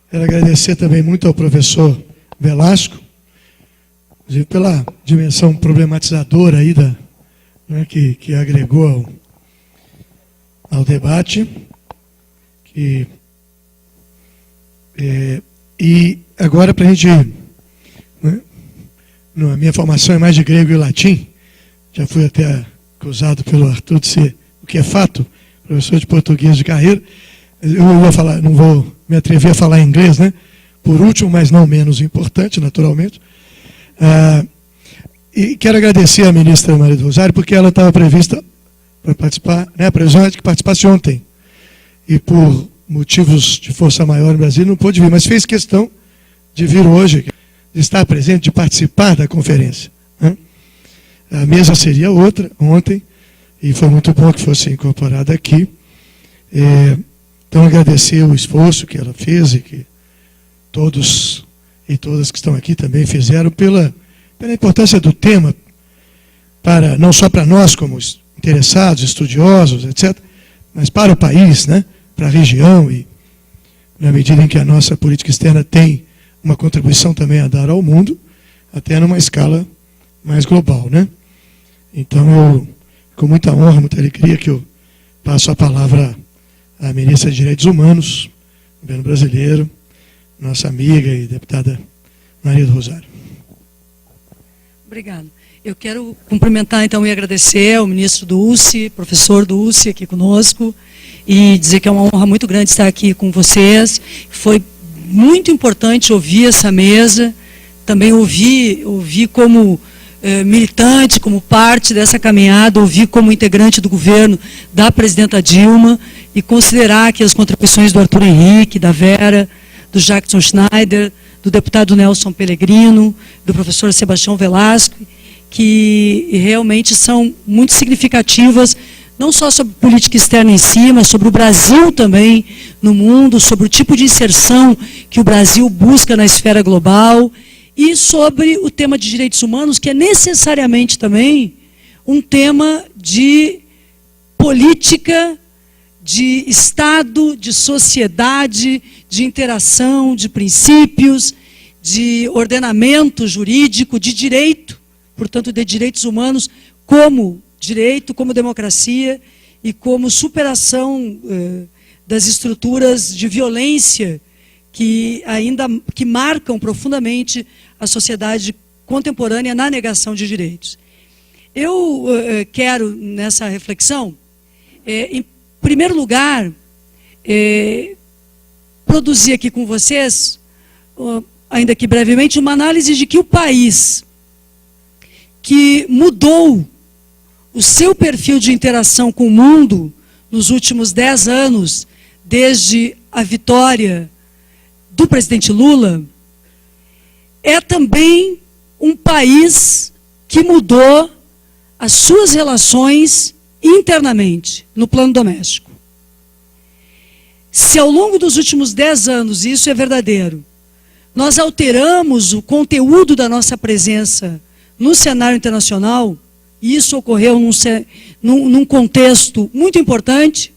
Quero agradecer também muito ao professor Velasco, inclusive pela dimensão problematizadora aí que agregou ao debate. E agora, para a gente... A minha formação é mais de grego e latim, já fui até acusado pelo Arthur de ser, o que é fato, professor de português de carreira. Eu vou falar, não vou me atrever a falar inglês, né? Por último, mas não menos importante, naturalmente. E quero agradecer à ministra Maria do Rosário, porque ela estava prevista para participar, né? A previsão é de que participasse ontem. E por motivos de força maior no Brasil não pôde vir, mas fez questão de vir hoje, de estar presente, de participar da conferência, né? A mesa seria outra ontem, e foi muito bom que fosse incorporada aqui. Então, agradecer o esforço que ela fez e que todos e todas que estão aqui também fizeram pela importância do tema, não só para nós como interessados, estudiosos, etc., mas para o país, né? Para a região, e na medida em que a nossa política externa tem uma contribuição também a dar ao mundo, até numa escala mais global, né? Então, com muita honra, muita alegria, que eu passo a palavra à ministra de Direitos Humanos, do governo brasileiro, nossa amiga e deputada Maria do Rosário. Obrigada. Eu quero cumprimentar, então, e agradecer ao ministro do UCE, professor do UCE aqui conosco, e dizer que é uma honra muito grande estar aqui com vocês. Foi muito importante ouvir essa mesa, também ouvir como militante, como parte dessa caminhada, ouvir como integrante do governo da presidenta Dilma, e considerar que as contribuições do Arthur Henrique, da Vera, do Jackson Schneider, do deputado Nelson Pellegrino, do professor Sebastião Velasco, que realmente são muito significativas, não só sobre política externa em si, mas sobre o Brasil também no mundo, sobre o tipo de inserção que o Brasil busca na esfera global, e sobre o tema de direitos humanos, que é necessariamente também um tema de política, de Estado, de sociedade, de interação, de princípios, de ordenamento jurídico, de direito, portanto, de direitos humanos como direito, como democracia e como superação das estruturas de violência que marcam profundamente a sociedade contemporânea na negação de direitos. Eu quero, nessa reflexão, em primeiro lugar, produzir aqui com vocês, ainda que brevemente, uma análise de que o país que mudou o seu perfil de interação com o mundo nos últimos 10 anos, desde a vitória do presidente Lula, é também um país que mudou as suas relações internamente, no plano doméstico. Se ao longo dos últimos 10 anos, e isso é verdadeiro, nós alteramos o conteúdo da nossa presença no cenário internacional, e isso ocorreu num contexto muito importante,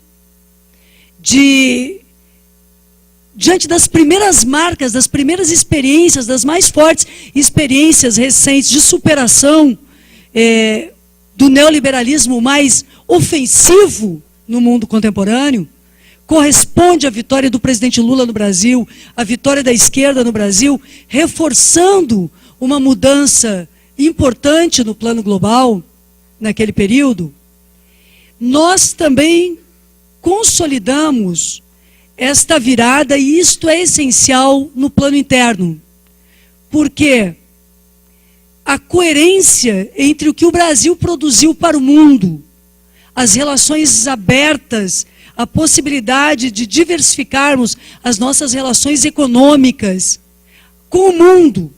diante das primeiras marcas, das primeiras experiências, das mais fortes experiências recentes de superação do neoliberalismo mais ofensivo no mundo contemporâneo, corresponde à vitória do presidente Lula no Brasil, à vitória da esquerda no Brasil, reforçando uma mudança importante no plano global, naquele período. Nós também consolidamos esta virada, e isto é essencial no plano interno, porque a coerência entre o que o Brasil produziu para o mundo, as relações abertas, a possibilidade de diversificarmos as nossas relações econômicas com o mundo,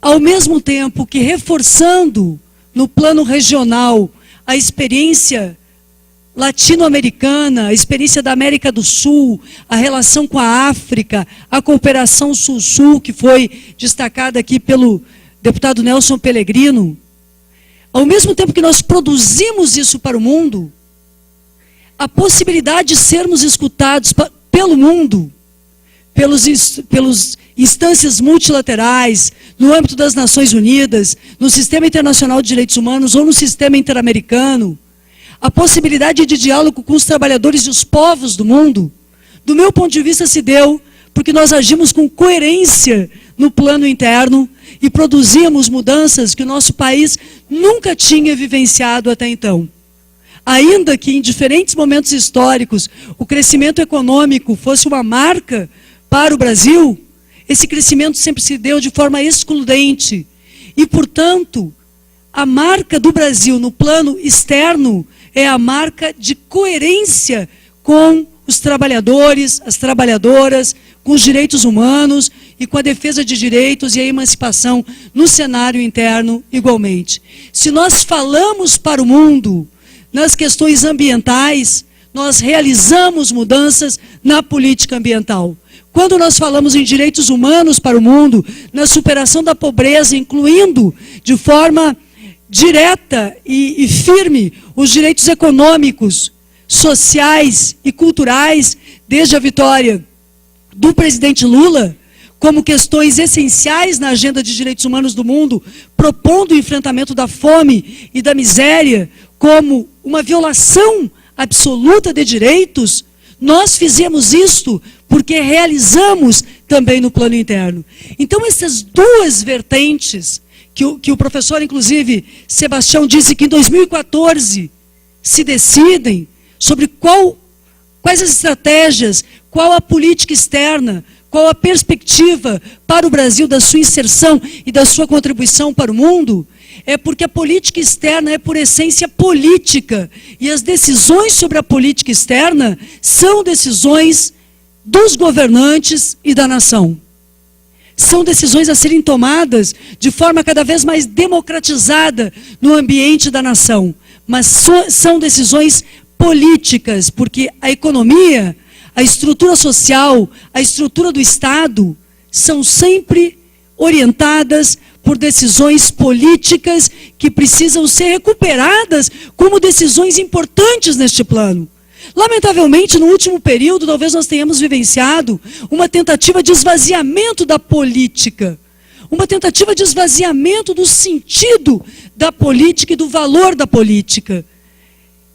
ao mesmo tempo que reforçando no plano regional a experiência latino-americana, a experiência da América do Sul, a relação com a África, a cooperação Sul-Sul, que foi destacada aqui pelo deputado Nelson Pellegrino. Ao mesmo tempo que nós produzimos isso para o mundo, a possibilidade de sermos escutados pelo mundo pelas instâncias multilaterais, no âmbito das Nações Unidas, no Sistema Internacional de Direitos Humanos ou no Sistema Interamericano, a possibilidade de diálogo com os trabalhadores e os povos do mundo, do meu ponto de vista, se deu porque nós agimos com coerência no plano interno e produzimos mudanças que o nosso país nunca tinha vivenciado até então. Ainda que em diferentes momentos históricos o crescimento econômico fosse uma marca para o Brasil, esse crescimento sempre se deu de forma excludente. E, portanto, a marca do Brasil no plano externo é a marca de coerência com os trabalhadores, as trabalhadoras, com os direitos humanos e com a defesa de direitos e a emancipação no cenário interno igualmente. Se nós falamos para o mundo nas questões ambientais, nós realizamos mudanças na política ambiental. Quando nós falamos em direitos humanos para o mundo, na superação da pobreza, incluindo de forma direta e firme os direitos econômicos, sociais e culturais, desde a vitória do presidente Lula, como questões essenciais na agenda de direitos humanos do mundo, propondo o enfrentamento da fome e da miséria como uma violação absoluta de direitos, nós fizemos isto porque realizamos também no plano interno. Então, essas duas vertentes, que o professor, inclusive, Sebastião, disse que em 2014 se decidem sobre quais as estratégias, qual a política externa, qual a perspectiva para o Brasil da sua inserção e da sua contribuição para o mundo, é porque a política externa é, por essência, política. E as decisões sobre a política externa são decisões dos governantes e da nação. São decisões a serem tomadas de forma cada vez mais democratizada no ambiente da nação. Mas são decisões políticas, porque a economia, a estrutura social, a estrutura do Estado são sempre orientadas por decisões políticas que precisam ser recuperadas como decisões importantes neste plano. Lamentavelmente, no último período, talvez nós tenhamos vivenciado uma tentativa de esvaziamento da política, uma tentativa de esvaziamento do sentido da política e do valor da política,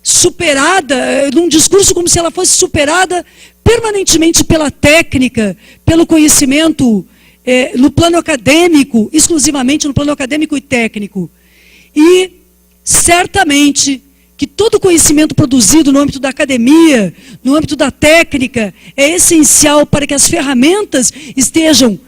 superada, num discurso como se ela fosse superada permanentemente pela técnica, pelo conhecimento no plano acadêmico, exclusivamente no plano acadêmico e técnico. E, certamente, que todo conhecimento produzido no âmbito da academia, no âmbito da técnica, é essencial para que as ferramentas estejam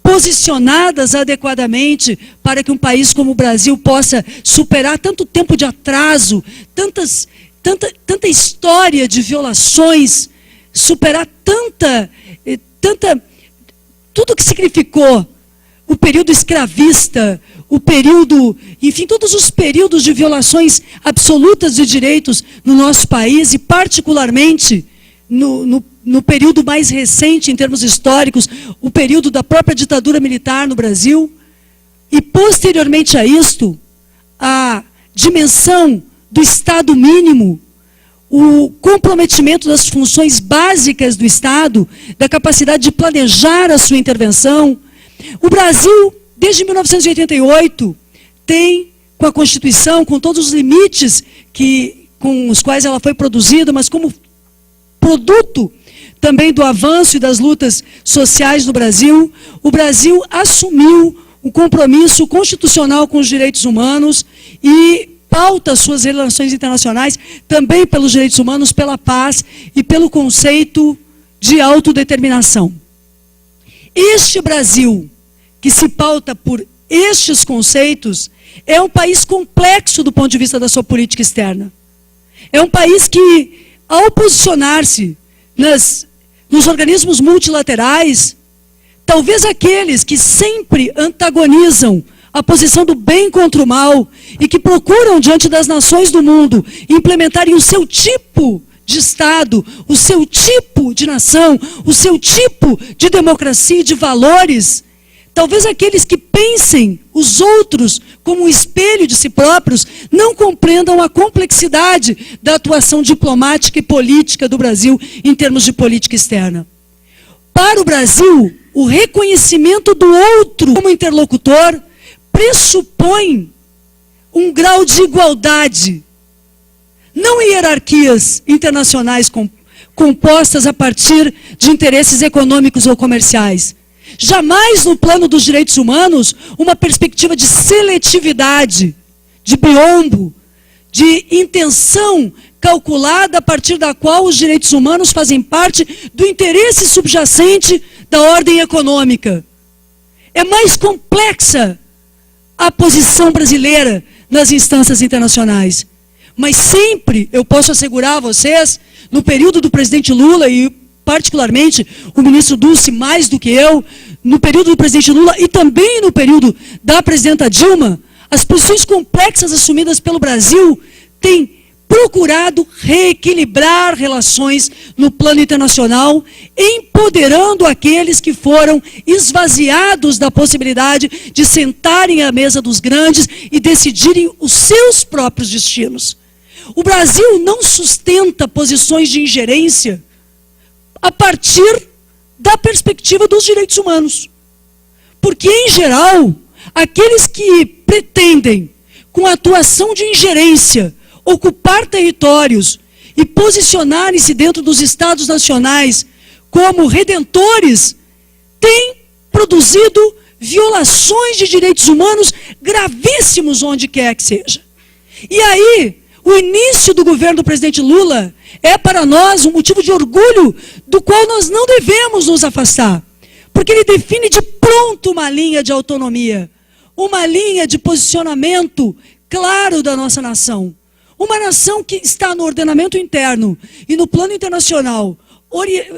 posicionadas adequadamente para que um país como o Brasil possa superar tanto tempo de atraso, tanta história de violações, superar tudo que significou o período escravista, o período, enfim, todos os períodos de violações absolutas de direitos no nosso país, e particularmente no período mais recente, em termos históricos, o período da própria ditadura militar no Brasil, e posteriormente a isto, a dimensão do Estado mínimo, o comprometimento das funções básicas do Estado, da capacidade de planejar a sua intervenção. O Brasil, desde 1988, tem, com a Constituição, com todos os limites com os quais ela foi produzida, mas como produto também do avanço e das lutas sociais no Brasil, o Brasil assumiu um compromisso constitucional com os direitos humanos e pauta suas relações internacionais também pelos direitos humanos, pela paz e pelo conceito de autodeterminação. Este Brasil, que se pauta por estes conceitos, é um país complexo do ponto de vista da sua política externa. É um país que, ao posicionar-se nos organismos multilaterais, talvez aqueles que sempre antagonizam a posição do bem contra o mal e que procuram, diante das nações do mundo, implementarem o seu tipo de Estado, o seu tipo de nação, o seu tipo de democracia e de valores, talvez aqueles que pensem os outros como um espelho de si próprios, não compreendam a complexidade da atuação diplomática e política do Brasil em termos de política externa. Para o Brasil, o reconhecimento do outro como interlocutor pressupõe um grau de igualdade, não hierarquias internacionais compostas a partir de interesses econômicos ou comerciais. Jamais no plano dos direitos humanos uma perspectiva de seletividade, de biombo, de intenção calculada a partir da qual os direitos humanos fazem parte do interesse subjacente da ordem econômica. É mais complexa a posição brasileira nas instâncias internacionais. Mas sempre, eu posso assegurar a vocês, no período do presidente Lula e particularmente o ministro Dulce mais do que eu, no período do presidente Lula e também no período da presidenta Dilma, as posições complexas assumidas pelo Brasil têm procurado reequilibrar relações no plano internacional, empoderando aqueles que foram esvaziados da possibilidade de sentarem à mesa dos grandes e decidirem os seus próprios destinos. O Brasil não sustenta posições de ingerência a partir da perspectiva dos direitos humanos. Porque, em geral, aqueles que pretendem, com a atuação de ingerência, ocupar territórios e posicionarem-se dentro dos estados nacionais como redentores, têm produzido violações de direitos humanos gravíssimos onde quer que seja. E aí, o início do governo do presidente Lula é para nós um motivo de orgulho do qual nós não devemos nos afastar. Porque ele define de pronto uma linha de autonomia, uma linha de posicionamento claro da nossa nação. Uma nação que está no ordenamento interno e no plano internacional,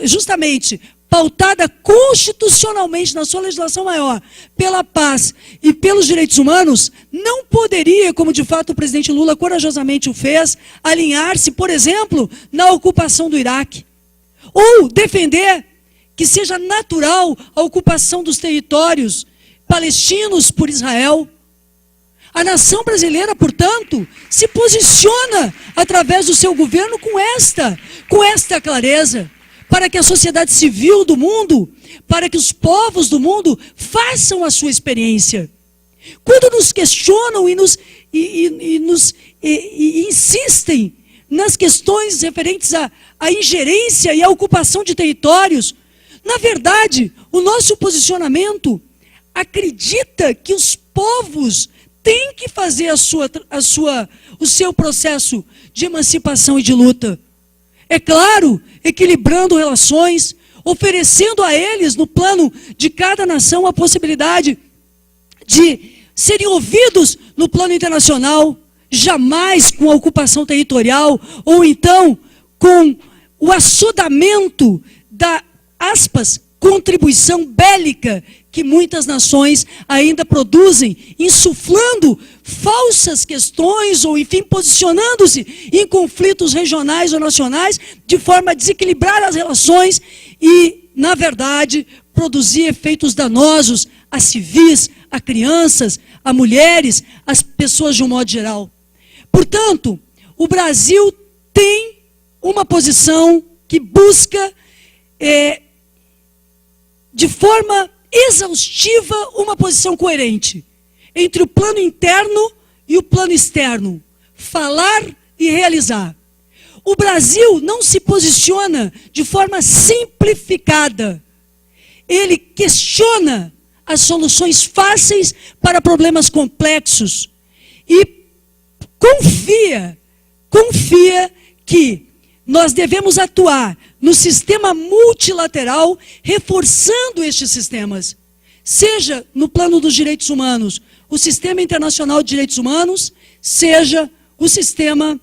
justamente pautada constitucionalmente na sua legislação maior, pela paz e pelos direitos humanos, não poderia, como de fato o presidente Lula corajosamente o fez, alinhar-se, por exemplo, na ocupação do Iraque. Ou defender que seja natural a ocupação dos territórios palestinos por Israel. A nação brasileira, portanto, se posiciona através do seu governo com esta clareza, para que a sociedade civil do mundo, para que os povos do mundo façam a sua experiência. Quando nos questionam e insistem nas questões referentes à ingerência e à ocupação de territórios, na verdade, o nosso posicionamento acredita que os povos têm que fazer o seu processo de emancipação e de luta. É claro, equilibrando relações, oferecendo a eles, no plano de cada nação, a possibilidade de serem ouvidos no plano internacional, jamais com a ocupação territorial, ou então com o assodamento da, aspas, contribuição bélica que muitas nações ainda produzem, insuflando falsas questões ou, enfim, posicionando-se em conflitos regionais ou nacionais de forma a desequilibrar as relações e, na verdade, produzir efeitos danosos a civis, a crianças, a mulheres, às pessoas de um modo geral. Portanto, o Brasil tem uma posição que busca de forma exaustiva uma posição coerente entre o plano interno e o plano externo, falar e realizar. O Brasil não se posiciona de forma simplificada. Ele questiona as soluções fáceis para problemas complexos e confia que nós devemos atuar no sistema multilateral, reforçando estes sistemas. Seja no plano dos direitos humanos, o Sistema Internacional de Direitos Humanos, seja o sistema,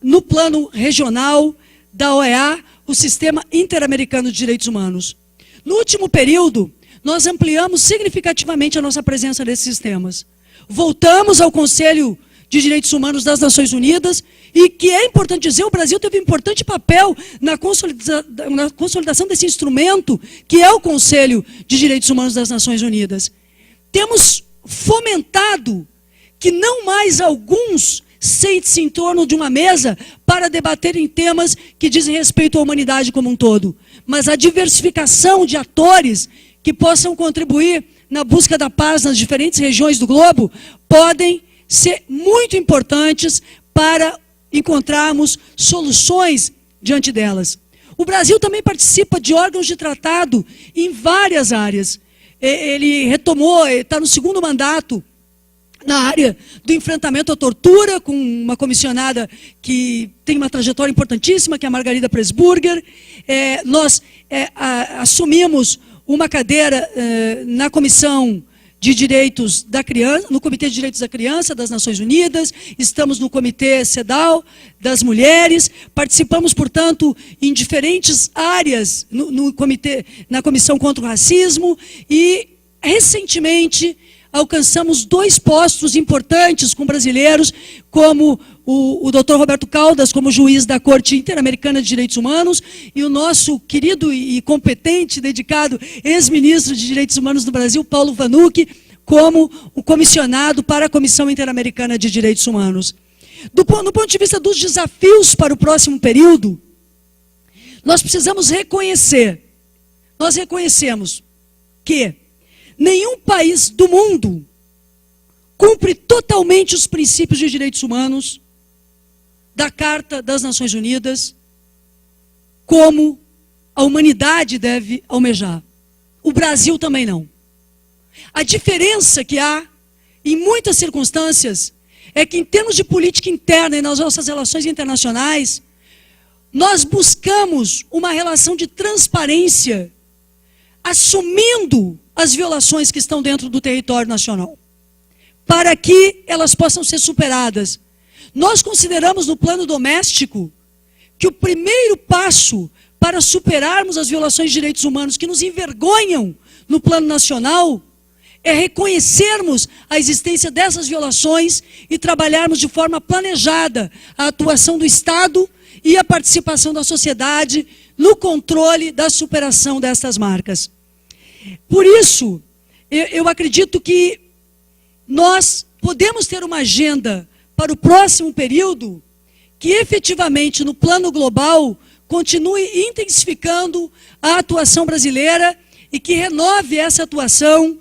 no plano regional da OEA, o Sistema Interamericano de Direitos Humanos. No último período, nós ampliamos significativamente a nossa presença nesses sistemas. Voltamos ao Conselho de Direitos Humanos das Nações Unidas, e que é importante dizer, o Brasil teve um importante papel na consolidação desse instrumento, que é o Conselho de Direitos Humanos das Nações Unidas. Temos fomentado que não mais alguns sente-se em torno de uma mesa para debaterem temas que dizem respeito à humanidade como um todo. Mas a diversificação de atores que possam contribuir na busca da paz nas diferentes regiões do globo podem ser muito importantes para encontrarmos soluções diante delas. O Brasil também participa de órgãos de tratado em várias áreas. Ele retomou, está no segundo mandato, na área do enfrentamento à tortura, com uma comissionada que tem uma trajetória importantíssima, que é a Margarida Pressburger. Nós assumimos uma cadeira na Comissão de Direitos da Criança, no Comitê de Direitos da Criança das Nações Unidas, estamos no Comitê CEDAW das Mulheres, participamos, portanto, em diferentes áreas na Comissão contra o Racismo e, recentemente, alcançamos 2 postos importantes com brasileiros, como o Dr. Roberto Caldas, como juiz da Corte Interamericana de Direitos Humanos, e o nosso querido e competente, dedicado ex-ministro de Direitos Humanos do Brasil, Paulo Vanucchi, como o comissionado para a Comissão Interamericana de Direitos Humanos. Do ponto de vista dos desafios para o próximo período, nós precisamos reconhecer, nós reconhecemos que nenhum país do mundo cumpre totalmente os princípios de direitos humanos da Carta das Nações Unidas, como a humanidade deve almejar. O Brasil também não. A diferença que há, em muitas circunstâncias, é que em termos de política interna e nas nossas relações internacionais, nós buscamos uma relação de transparência, assumindo as violações que estão dentro do território nacional, para que elas possam ser superadas. Nós consideramos no plano doméstico que o primeiro passo para superarmos as violações de direitos humanos que nos envergonham no plano nacional é reconhecermos a existência dessas violações e trabalharmos de forma planejada a atuação do Estado e a participação da sociedade no controle da superação dessas marcas. Por isso, eu acredito que nós podemos ter uma agenda para o próximo período que efetivamente no plano global continue intensificando a atuação brasileira e que renove essa atuação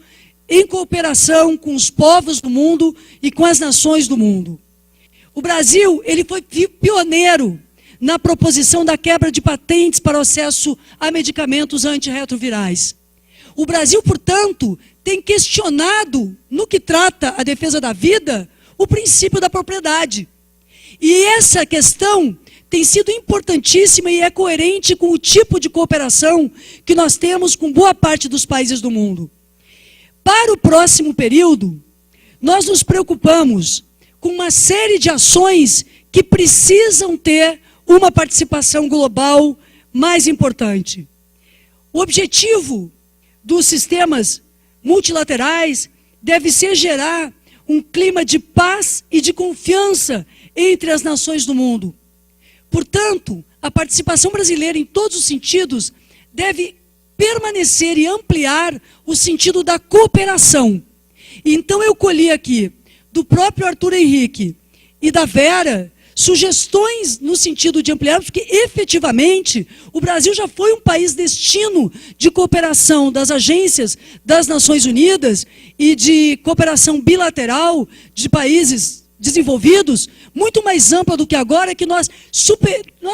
em cooperação com os povos do mundo e com as nações do mundo. O Brasil, ele foi pioneiro na proposição da quebra de patentes para o acesso a medicamentos antirretrovirais. O Brasil, portanto, tem questionado, no que trata a defesa da vida, o princípio da propriedade. E essa questão tem sido importantíssima e é coerente com o tipo de cooperação que nós temos com boa parte dos países do mundo. Para o próximo período, nós nos preocupamos com uma série de ações que precisam ter uma participação global mais importante. O objetivo dos sistemas multilaterais deve ser gerar um clima de paz e de confiança entre as nações do mundo. Portanto, a participação brasileira em todos os sentidos deve permanecer e ampliar o sentido da cooperação. Então eu colhi aqui, do próprio Arthur Henrique e da Vera, sugestões no sentido de ampliar, porque efetivamente o Brasil já foi um país destino de cooperação das agências das Nações Unidas e de cooperação bilateral de países desenvolvidos, muito mais ampla do que agora, que nós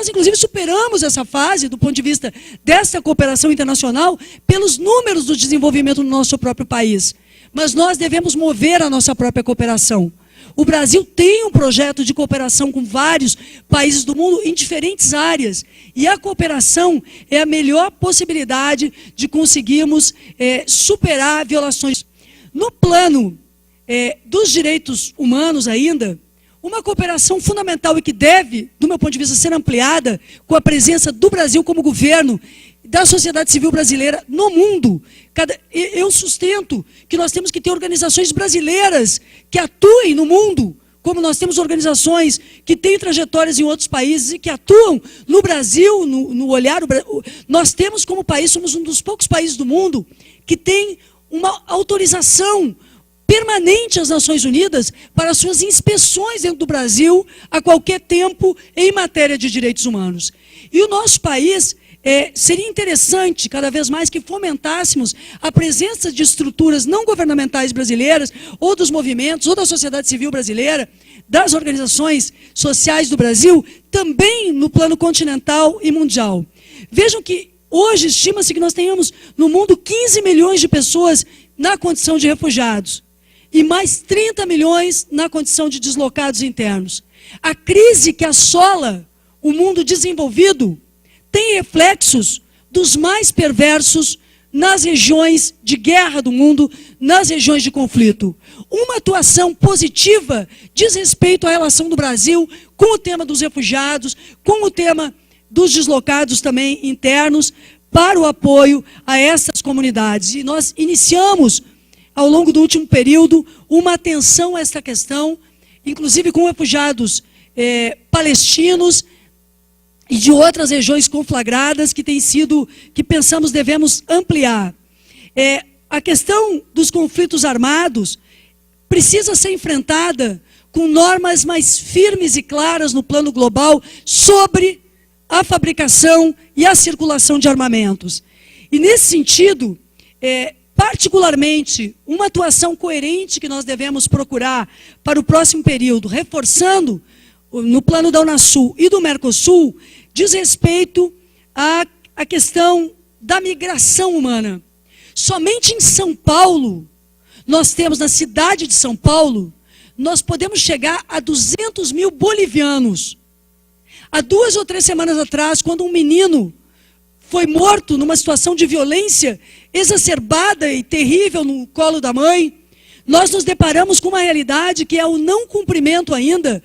inclusive superamos essa fase do ponto de vista dessa cooperação internacional pelos números do desenvolvimento no nosso próprio país. Mas nós devemos mover a nossa própria cooperação. O Brasil tem um projeto de cooperação com vários países do mundo em diferentes áreas. E a cooperação é a melhor possibilidade de conseguirmos superar violações. No plano dos direitos humanos ainda, uma cooperação fundamental e que deve, do meu ponto de vista, ser ampliada com a presença do Brasil como governo, da sociedade civil brasileira no mundo. Eu sustento que nós temos que ter organizações brasileiras que atuem no mundo, como nós temos organizações que têm trajetórias em outros países e que atuam no Brasil, no olhar. Nós temos como país, somos um dos poucos países do mundo que tem uma autorização permanente às Nações Unidas para suas inspeções dentro do Brasil a qualquer tempo em matéria de direitos humanos. E o nosso país, seria interessante, cada vez mais, que fomentássemos a presença de estruturas não governamentais brasileiras, ou dos movimentos, ou da sociedade civil brasileira, das organizações sociais do Brasil, também no plano continental e mundial. Vejam que hoje estima-se que nós tenhamos no mundo 15 milhões de pessoas na condição de refugiados e mais 30 milhões na condição de deslocados internos. A crise que assola o mundo desenvolvido tem reflexos dos mais perversos nas regiões de guerra do mundo, nas regiões de conflito. Uma atuação positiva diz respeito à relação do Brasil com o tema dos refugiados, com o tema dos deslocados também internos, para o apoio a essas comunidades. E nós iniciamos, ao longo do último período, uma atenção a esta questão, inclusive com refugiados palestinos e de outras regiões conflagradas que pensamos devemos ampliar. A questão dos conflitos armados precisa ser enfrentada com normas mais firmes e claras no plano global sobre a fabricação e a circulação de armamentos. E nesse sentido, particularmente, uma atuação coerente que nós devemos procurar para o próximo período, reforçando no plano da Unasul e do Mercosul, diz respeito à questão da migração humana. Somente em São Paulo, nós temos, na cidade de São Paulo, nós podemos chegar a 200 mil bolivianos. Há 2 ou 3 semanas atrás, quando um menino foi morto numa situação de violência exacerbada e terrível no colo da mãe, nós nos deparamos com uma realidade que é o não cumprimento ainda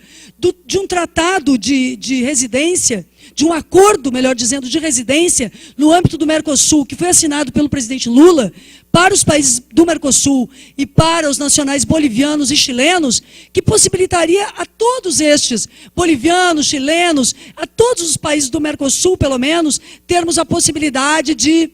de um tratado de residência, de um acordo, melhor dizendo, de residência no âmbito do Mercosul, que foi assinado pelo presidente Lula para os países do Mercosul e para os nacionais bolivianos e chilenos, que possibilitaria a todos estes, bolivianos, chilenos, a todos os países do Mercosul, pelo menos, termos a possibilidade de,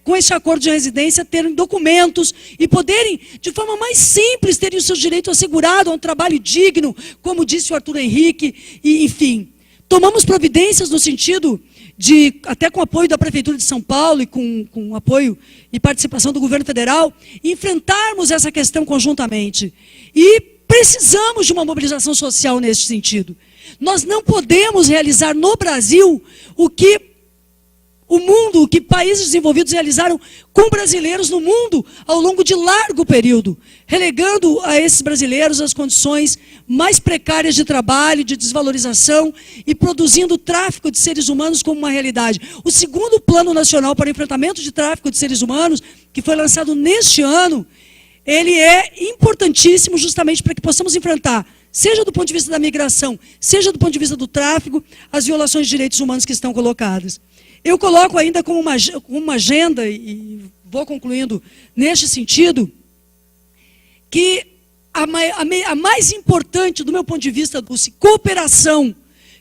com esse acordo de residência, terem documentos e poderem, de forma mais simples, terem os seus direitos assegurados a um trabalho digno, como disse o Arthur Henrique, e enfim. Tomamos providências no sentido de, até com apoio da Prefeitura de São Paulo e com apoio e participação do governo federal, enfrentarmos essa questão conjuntamente. E precisamos de uma mobilização social nesse sentido. Nós não podemos realizar no Brasil o que países desenvolvidos realizaram com brasileiros no mundo ao longo de largo período, relegando a esses brasileiros as condições mais precárias de trabalho, de desvalorização e produzindo o tráfico de seres humanos como uma realidade. O segundo Plano Nacional para o Enfrentamento de Tráfico de Seres Humanos, que foi lançado neste ano, ele é importantíssimo justamente para que possamos enfrentar, seja do ponto de vista da migração, seja do ponto de vista do tráfico, as violações de direitos humanos que estão colocadas. Eu coloco ainda como uma agenda, e vou concluindo neste sentido, que a mais importante, do meu ponto de vista, cooperação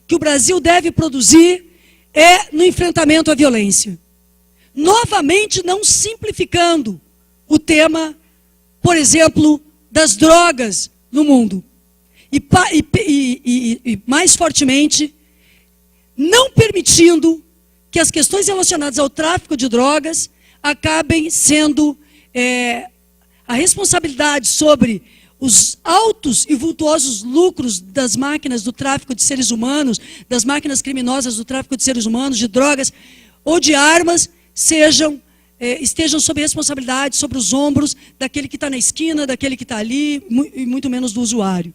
que o Brasil deve produzir é no enfrentamento à violência. Novamente, não simplificando o tema, por exemplo, das drogas no mundo. E mais fortemente, não permitindo que as questões relacionadas ao tráfico de drogas acabem sendo a responsabilidade sobre os altos e vultuosos lucros das máquinas do tráfico de seres humanos, das máquinas criminosas do tráfico de seres humanos, de drogas ou de armas, estejam sob responsabilidade, sobre os ombros daquele que está na esquina, daquele que está ali, e muito menos do usuário.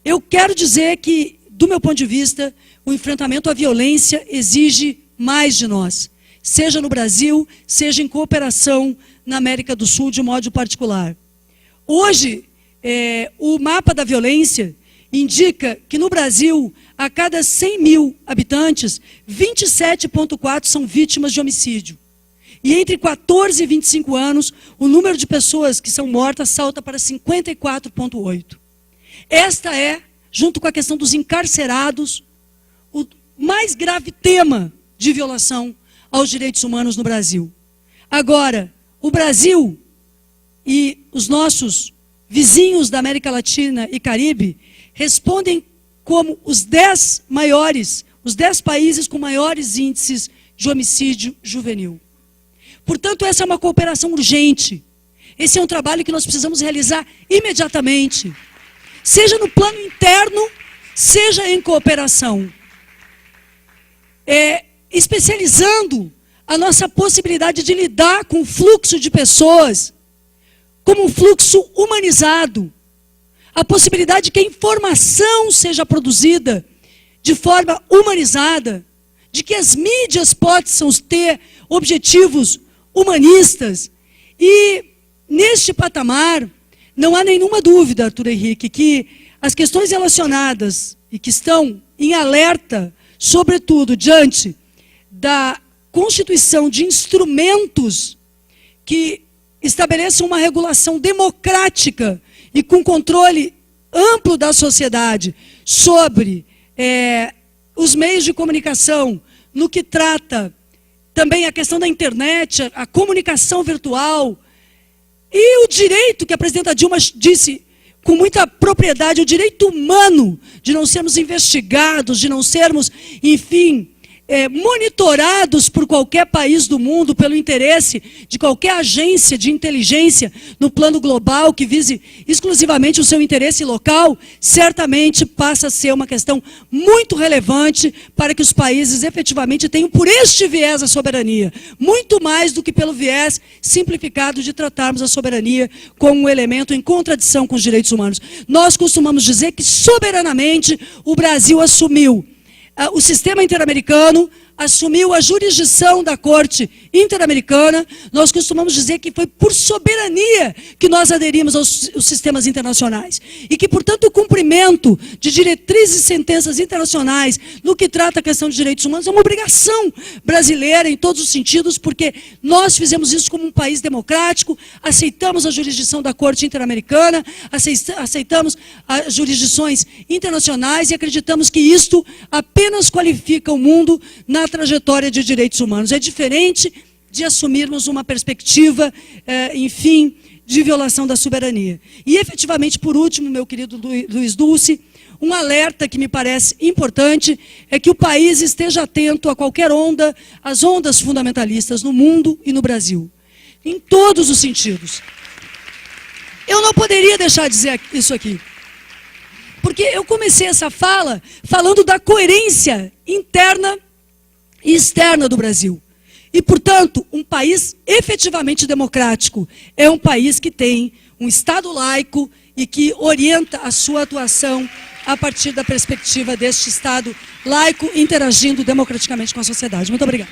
Eu quero dizer que, do meu ponto de vista, o enfrentamento à violência exige mais de nós, seja no Brasil, seja em cooperação na América do Sul, de modo particular. Hoje, o mapa da violência indica que no Brasil, a cada 100 mil habitantes, 27,4 são vítimas de homicídio. E entre 14 e 25 anos, o número de pessoas que são mortas salta para 54,8. Esta é, junto com a questão dos encarcerados, o mais grave tema de violação aos direitos humanos no Brasil. Agora, o Brasil e os nossos vizinhos da América Latina e Caribe respondem como os 10 países com maiores índices de homicídio juvenil. Portanto, essa é uma cooperação urgente. Esse é um trabalho que nós precisamos realizar imediatamente, seja no plano interno, seja em cooperação, especializando a nossa possibilidade de lidar com o fluxo de pessoas como um fluxo humanizado, a possibilidade que a informação seja produzida de forma humanizada, de que as mídias possam ter objetivos humanistas. E neste patamar, não há nenhuma dúvida, Arthur Henrique, que as questões relacionadas e que estão em alerta, sobretudo diante da constituição de instrumentos que estabeleçam uma regulação democrática e com controle amplo da sociedade sobre os meios de comunicação, no que trata também a questão da internet, a comunicação virtual, e o direito que a presidenta Dilma disse com muita propriedade, o direito humano de não sermos investigados, de não sermos, enfim, monitorados por qualquer país do mundo, pelo interesse de qualquer agência de inteligência no plano global que vise exclusivamente o seu interesse local, certamente passa a ser uma questão muito relevante para que os países efetivamente tenham por este viés a soberania, muito mais do que pelo viés simplificado de tratarmos a soberania como um elemento em contradição com os direitos humanos. Nós costumamos dizer que soberanamente o Brasil assumiu o sistema interamericano, assumiu a jurisdição da Corte Interamericana. Nós costumamos dizer que foi por soberania que nós aderimos aos sistemas internacionais. E que, portanto, o cumprimento de diretrizes e sentenças internacionais no que trata a questão de direitos humanos é uma obrigação brasileira em todos os sentidos, porque nós fizemos isso como um país democrático, aceitamos a jurisdição da Corte Interamericana, aceitamos as jurisdições internacionais e acreditamos que isto apenas qualifica o mundo na trajetória de direitos humanos. É diferente de assumirmos uma perspectiva, enfim, de violação da soberania. E, efetivamente, por último, meu querido Luiz Dulce, um alerta que me parece importante é que o país esteja atento a qualquer onda, às ondas fundamentalistas no mundo e no Brasil, em todos os sentidos. Eu não poderia deixar de dizer isso aqui, porque eu comecei essa fala falando da coerência interna e externa do Brasil. E, portanto, um país efetivamente democrático é um país que tem um Estado laico e que orienta a sua atuação a partir da perspectiva deste Estado laico interagindo democraticamente com a sociedade. Muito obrigada.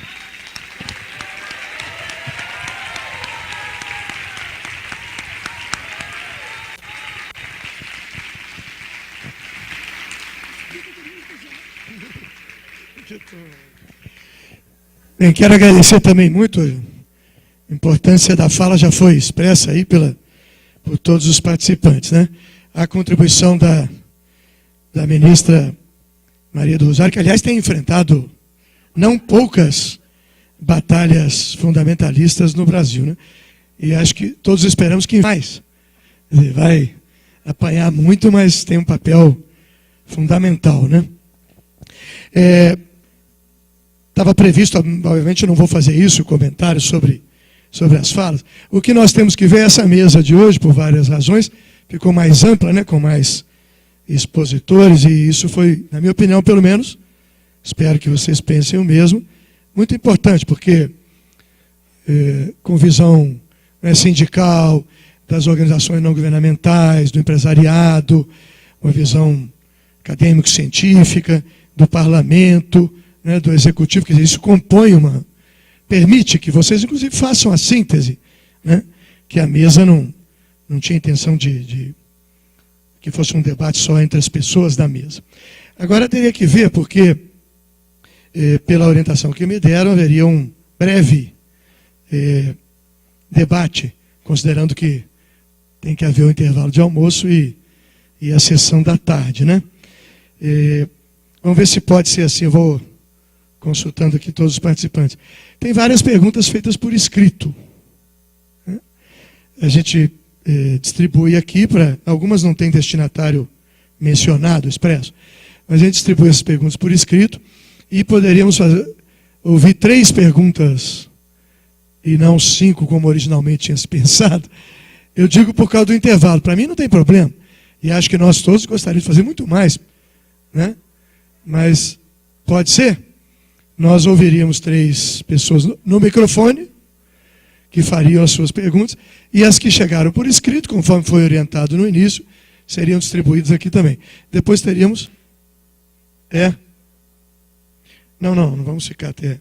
Bem, quero agradecer também muito, a importância da fala já foi expressa aí por todos os participantes, né? A contribuição da ministra Maria do Rosário, que aliás tem enfrentado não poucas batalhas fundamentalistas no Brasil, né? E acho que todos esperamos que mais. Ele vai apanhar muito, mas tem um papel fundamental, né? Estava previsto, obviamente eu não vou fazer isso, comentário sobre as falas. O que nós temos que ver é essa mesa de hoje, por várias razões, ficou mais ampla, né, com mais expositores, e isso foi, na minha opinião, pelo menos, espero que vocês pensem o mesmo, muito importante, porque com visão sindical, das organizações não governamentais, do empresariado, uma visão acadêmico-científica, do parlamento, né, do executivo, quer dizer, isso compõe permite que vocês, inclusive, façam a síntese, né, que a mesa não tinha intenção de que fosse um debate só entre as pessoas da mesa. Agora, teria que ver, porque, pela orientação que me deram, haveria um breve debate, considerando que tem que haver um intervalo de almoço e a sessão da tarde, né? Vamos ver se pode ser assim, eu vou consultando aqui todos os participantes. Tem várias perguntas feitas por escrito, né? A gente distribui aqui, algumas não tem destinatário mencionado, expresso, mas a gente distribui essas perguntas por escrito e poderíamos ouvir 3 perguntas e não 5, como originalmente tinha se pensado. Eu digo por causa do intervalo. Para mim não tem problema. E acho que nós todos gostaríamos de fazer muito mais, né? Mas pode ser. Nós ouviríamos 3 pessoas no microfone, que fariam as suas perguntas, e as que chegaram por escrito, conforme foi orientado no início, seriam distribuídas aqui também. Depois teríamos... Não vamos ficar até...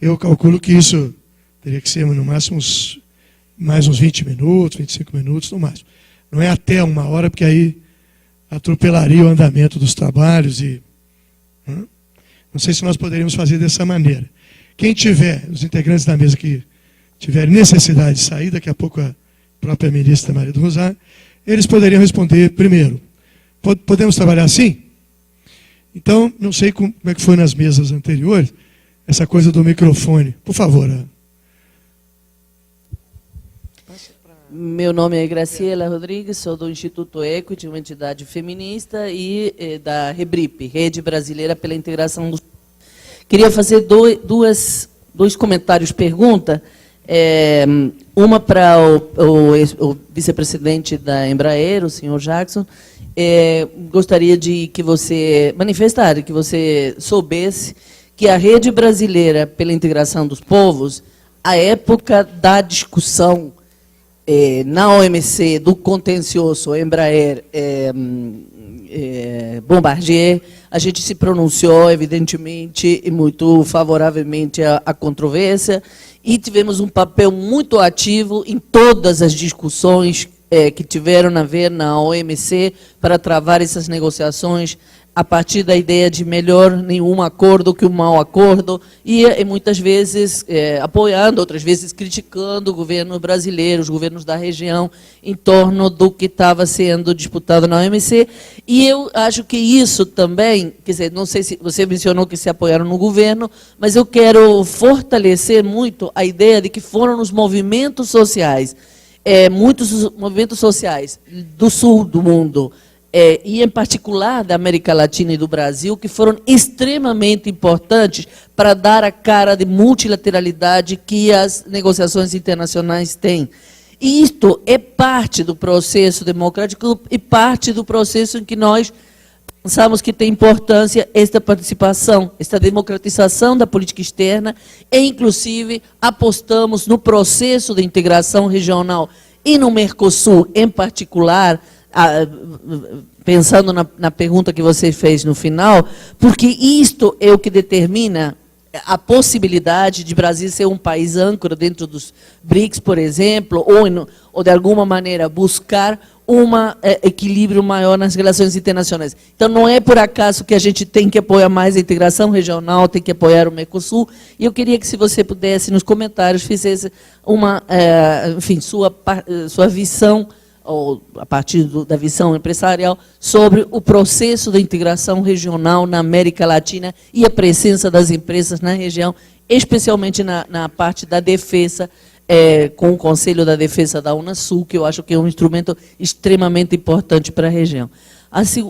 Eu calculo que isso teria que ser no máximo mais uns 20 minutos, 25 minutos no máximo. Não é até 1 hora, porque aí atropelaria o andamento dos trabalhos e... Não sei se nós poderíamos fazer dessa maneira. Quem tiver, os integrantes da mesa que tiverem necessidade de sair, daqui a pouco a própria ministra Maria do Rosário, eles poderiam responder primeiro. Podemos trabalhar assim? Então, não sei como é que foi nas mesas anteriores, essa coisa do microfone. Por favor. Meu nome é Graciela Rodrigues, sou do Instituto Equity, uma entidade feminista, e da REBRIP, Rede Brasileira pela Integração do... Queria fazer dois comentários, pergunta. Uma para o vice-presidente da Embraer, o senhor Jackson. Gostaria de que você manifestasse, que você soubesse que a Rede Brasileira pela Integração dos Povos, à época da discussão na OMC do contencioso Embraer Bombardier, a gente se pronunciou, evidentemente, e muito favoravelmente à controvérsia, e tivemos um papel muito ativo em todas as discussões que tiveram a ver na OMC para travar essas negociações a partir da ideia de melhor nenhum acordo que um mau acordo, e muitas vezes apoiando, outras vezes criticando o governo brasileiro, os governos da região, em torno do que estava sendo disputado na OMC. E eu acho que isso também, quer dizer, não sei se você mencionou que se apoiaram no governo, mas eu quero fortalecer muito a ideia de que foram os movimentos sociais, muitos movimentos sociais do sul do mundo, e em particular da América Latina e do Brasil, que foram extremamente importantes para dar a cara de multilateralidade que as negociações internacionais têm. E isto é parte do processo democrático e parte do processo em que nós pensamos que tem importância esta participação, esta democratização da política externa, e inclusive apostamos no processo de integração regional e no Mercosul em particular, pensando na pergunta que você fez no final, porque isto é o que determina a possibilidade de Brasil ser um país âncora dentro dos BRICS, por exemplo, ou de alguma maneira buscar um equilíbrio maior nas relações internacionais. Então, não é por acaso que a gente tem que apoiar mais a integração regional, tem que apoiar o Mercosul, e eu queria que, se você pudesse, nos comentários, fizesse enfim, sua visão, ou a partir da visão empresarial, sobre o processo de integração regional na América Latina e a presença das empresas na região, especialmente na parte da defesa, com o Conselho da Defesa da Unasul, que eu acho que é um instrumento extremamente importante para a região.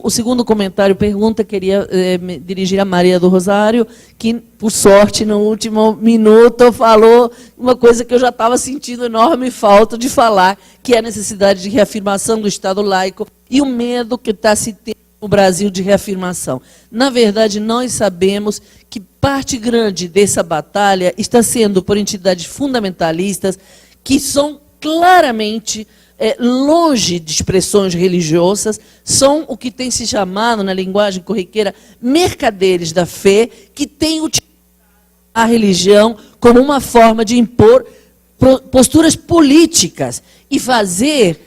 O segundo comentário, pergunta, queria me dirigir a Maria do Rosário, que, por sorte, no último minuto, falou uma coisa que eu já estava sentindo enorme falta de falar, que é a necessidade de reafirmação do Estado laico e o medo que está se tendo no Brasil de reafirmação. Na verdade, nós sabemos que parte grande dessa batalha está sendo por entidades fundamentalistas que são claramente longe de expressões religiosas, são o que tem se chamado, na linguagem corriqueira, mercaderes da fé, que têm utilizado a religião como uma forma de impor posturas políticas e fazer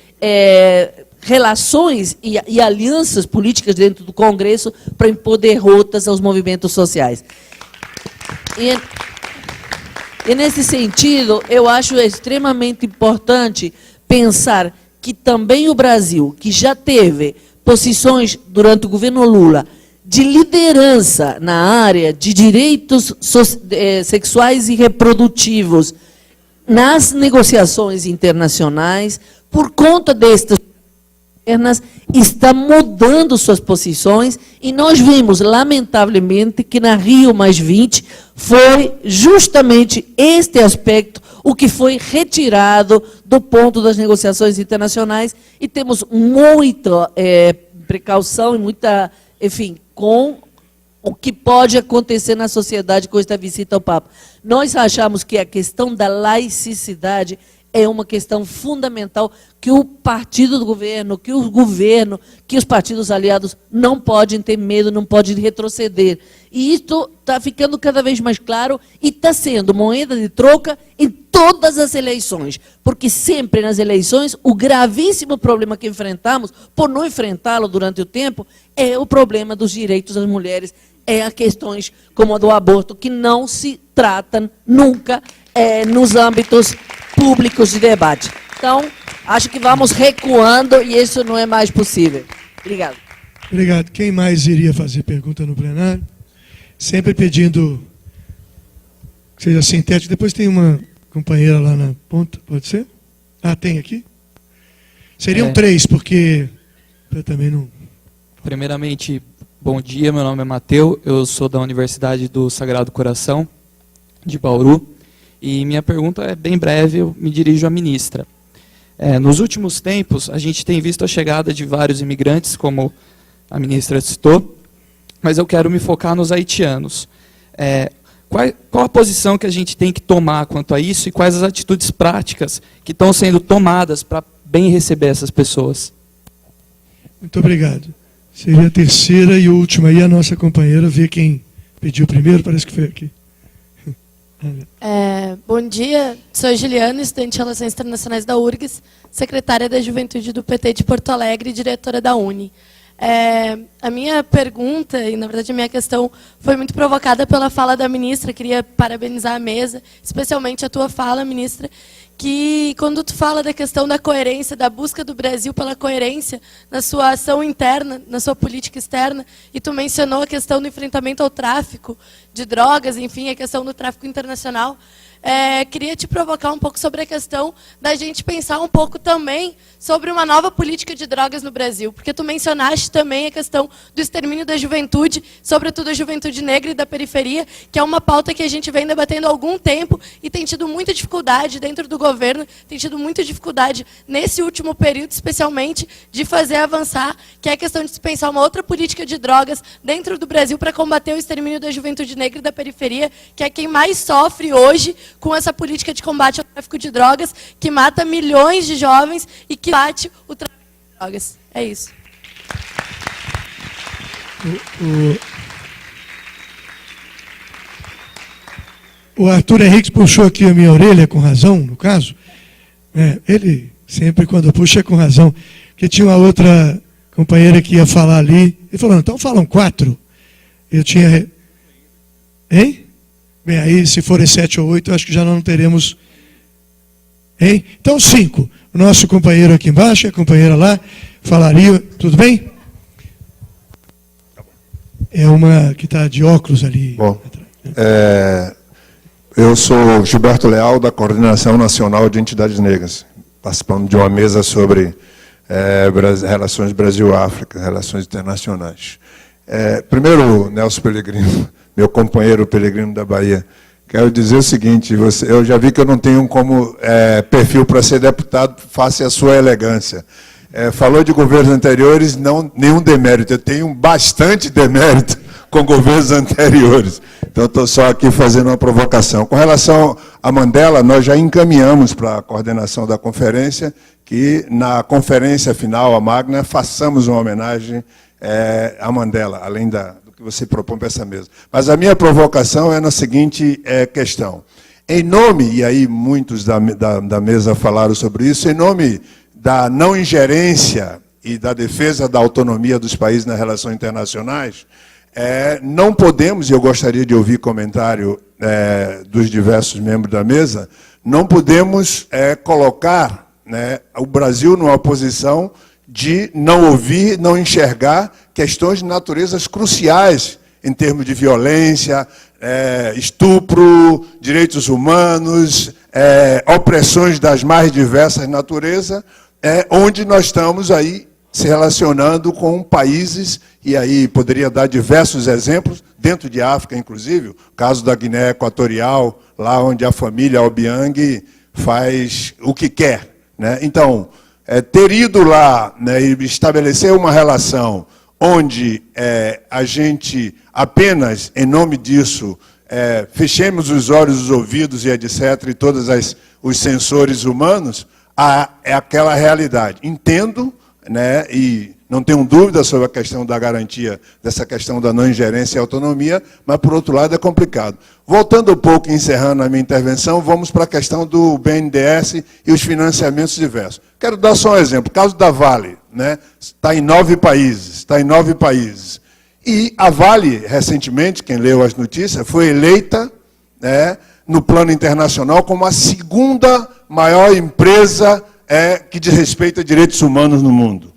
relações e alianças políticas dentro do Congresso para impor derrotas aos movimentos sociais. E nesse sentido, eu acho extremamente importante pensar que também o Brasil, que já teve posições durante o governo Lula de liderança na área de direitos sexuais e reprodutivos nas negociações internacionais, por conta destas está mudando suas posições, e nós vimos, lamentavelmente, que na Rio+20 foi justamente este aspecto o que foi retirado do ponto das negociações internacionais, e temos muita precaução e muita, enfim, com o que pode acontecer na sociedade com esta visita ao Papa. Nós achamos que a questão da laicidade é uma questão fundamental que o partido do governo, que o governo, que os partidos aliados não podem ter medo, não podem retroceder. E isso está ficando cada vez mais claro e está sendo moeda de troca em todas as eleições. Porque sempre nas eleições, o gravíssimo problema que enfrentamos, por não enfrentá-lo durante o tempo, é o problema dos direitos das mulheres, é a questões como a do aborto, que não se tratam nunca nos âmbitos públicos de debate. Então, acho que vamos recuando e isso não é mais possível. Obrigado. Obrigado. Quem mais iria fazer pergunta no plenário? Sempre pedindo que seja sintético. Depois tem uma companheira lá na ponta, pode ser? Ah, tem aqui? Seriam 3, porque eu também não... Primeiramente, bom dia, meu nome é Mateu, eu sou da Universidade do Sagrado Coração, de Bauru. E minha pergunta é bem breve, eu me dirijo à ministra. Nos últimos tempos, a gente tem visto a chegada de vários imigrantes, como a ministra citou, mas eu quero me focar nos haitianos. Qual a posição que a gente tem que tomar quanto a isso e quais as atitudes práticas que estão sendo tomadas para bem receber essas pessoas? Muito obrigado. Seria a terceira e última. E a nossa companheira vê quem pediu primeiro, parece que foi aqui. Bom dia, sou Juliana, estudante de Relações Internacionais da URGS, secretária da Juventude do PT de Porto Alegre e diretora da UNE. A minha pergunta, e na verdade a minha questão, foi muito provocada pela fala da ministra. Queria parabenizar a mesa, especialmente a tua fala, ministra, que quando tu fala da questão da coerência, da busca do Brasil pela coerência na sua ação interna, na sua política externa, e tu mencionou a questão do enfrentamento ao tráfico de drogas, enfim, a questão do tráfico internacional. Queria te provocar um pouco sobre a questão da gente pensar um pouco também sobre uma nova política de drogas no Brasil, porque tu mencionaste também a questão do extermínio da juventude, sobretudo a juventude negra e da periferia, que é uma pauta que a gente vem debatendo há algum tempo e tem tido muita dificuldade dentro do governo, tem tido muita dificuldade nesse último período, especialmente, de fazer avançar, que é a questão de se pensar uma outra política de drogas dentro do Brasil para combater o extermínio da juventude negra e da periferia, que é quem mais sofre hoje com essa política de combate ao tráfico de drogas, que mata milhões de jovens e que bate o tráfico de drogas. É isso. O Arthur Henrique puxou aqui a minha orelha, com razão, no caso. Ele sempre, quando puxa, é com razão. Porque tinha uma outra companheira que ia falar ali. Ele falou, então falam 4. Eu tinha... Hein? Bem, aí se forem 7 ou 8, acho que já não teremos... Hein? Então 5. O nosso companheiro aqui embaixo, a companheira lá, falaria... Tudo bem? É uma que está de óculos ali. Bom, eu sou Gilberto Leal, da Coordenação Nacional de Entidades Negras, participando de uma mesa sobre relações Brasil-África, relações internacionais. Primeiro, Nelson Pellegrino, meu companheiro Pellegrino da Bahia, quero dizer o seguinte, eu já vi que eu não tenho como perfil para ser deputado, face à sua elegância. Falou de governos anteriores, nenhum demérito, eu tenho bastante demérito com governos anteriores. Então, estou só aqui fazendo uma provocação. Com relação a Mandela, nós já encaminhamos para a coordenação da conferência, que na conferência final, a Magna, façamos uma homenagem a Mandela, além do que você propõe para essa mesa. Mas a minha provocação é na seguinte questão. Em nome, e aí muitos da mesa falaram sobre isso, em nome da não ingerência e da defesa da autonomia dos países nas relações internacionais, não podemos, e eu gostaria de ouvir comentário dos diversos membros da mesa, não podemos colocar o Brasil numa posição de não ouvir, não enxergar questões de naturezas cruciais em termos de violência, estupro, direitos humanos, opressões das mais diversas naturezas, onde nós estamos aí se relacionando com países, e aí poderia dar diversos exemplos, dentro de África, inclusive, o caso da Guiné Equatorial, lá onde a família Obiang faz o que quer, né? Então, ter ido lá, né, e estabelecer uma relação onde a gente apenas, em nome disso, fechemos os olhos, os ouvidos e etc., e todos os sensores humanos, é aquela realidade. Entendo, né, e não tenho dúvida sobre a questão da garantia, dessa questão da não ingerência e autonomia, mas, por outro lado, é complicado. Voltando um pouco e encerrando a minha intervenção, vamos para a questão do BNDES e os financiamentos diversos. Quero dar só um exemplo. O caso da Vale, né, está em 9 países. E a Vale, recentemente, quem leu as notícias, foi eleita, né, no plano internacional como a segunda maior empresa que diz respeito a direitos humanos no mundo.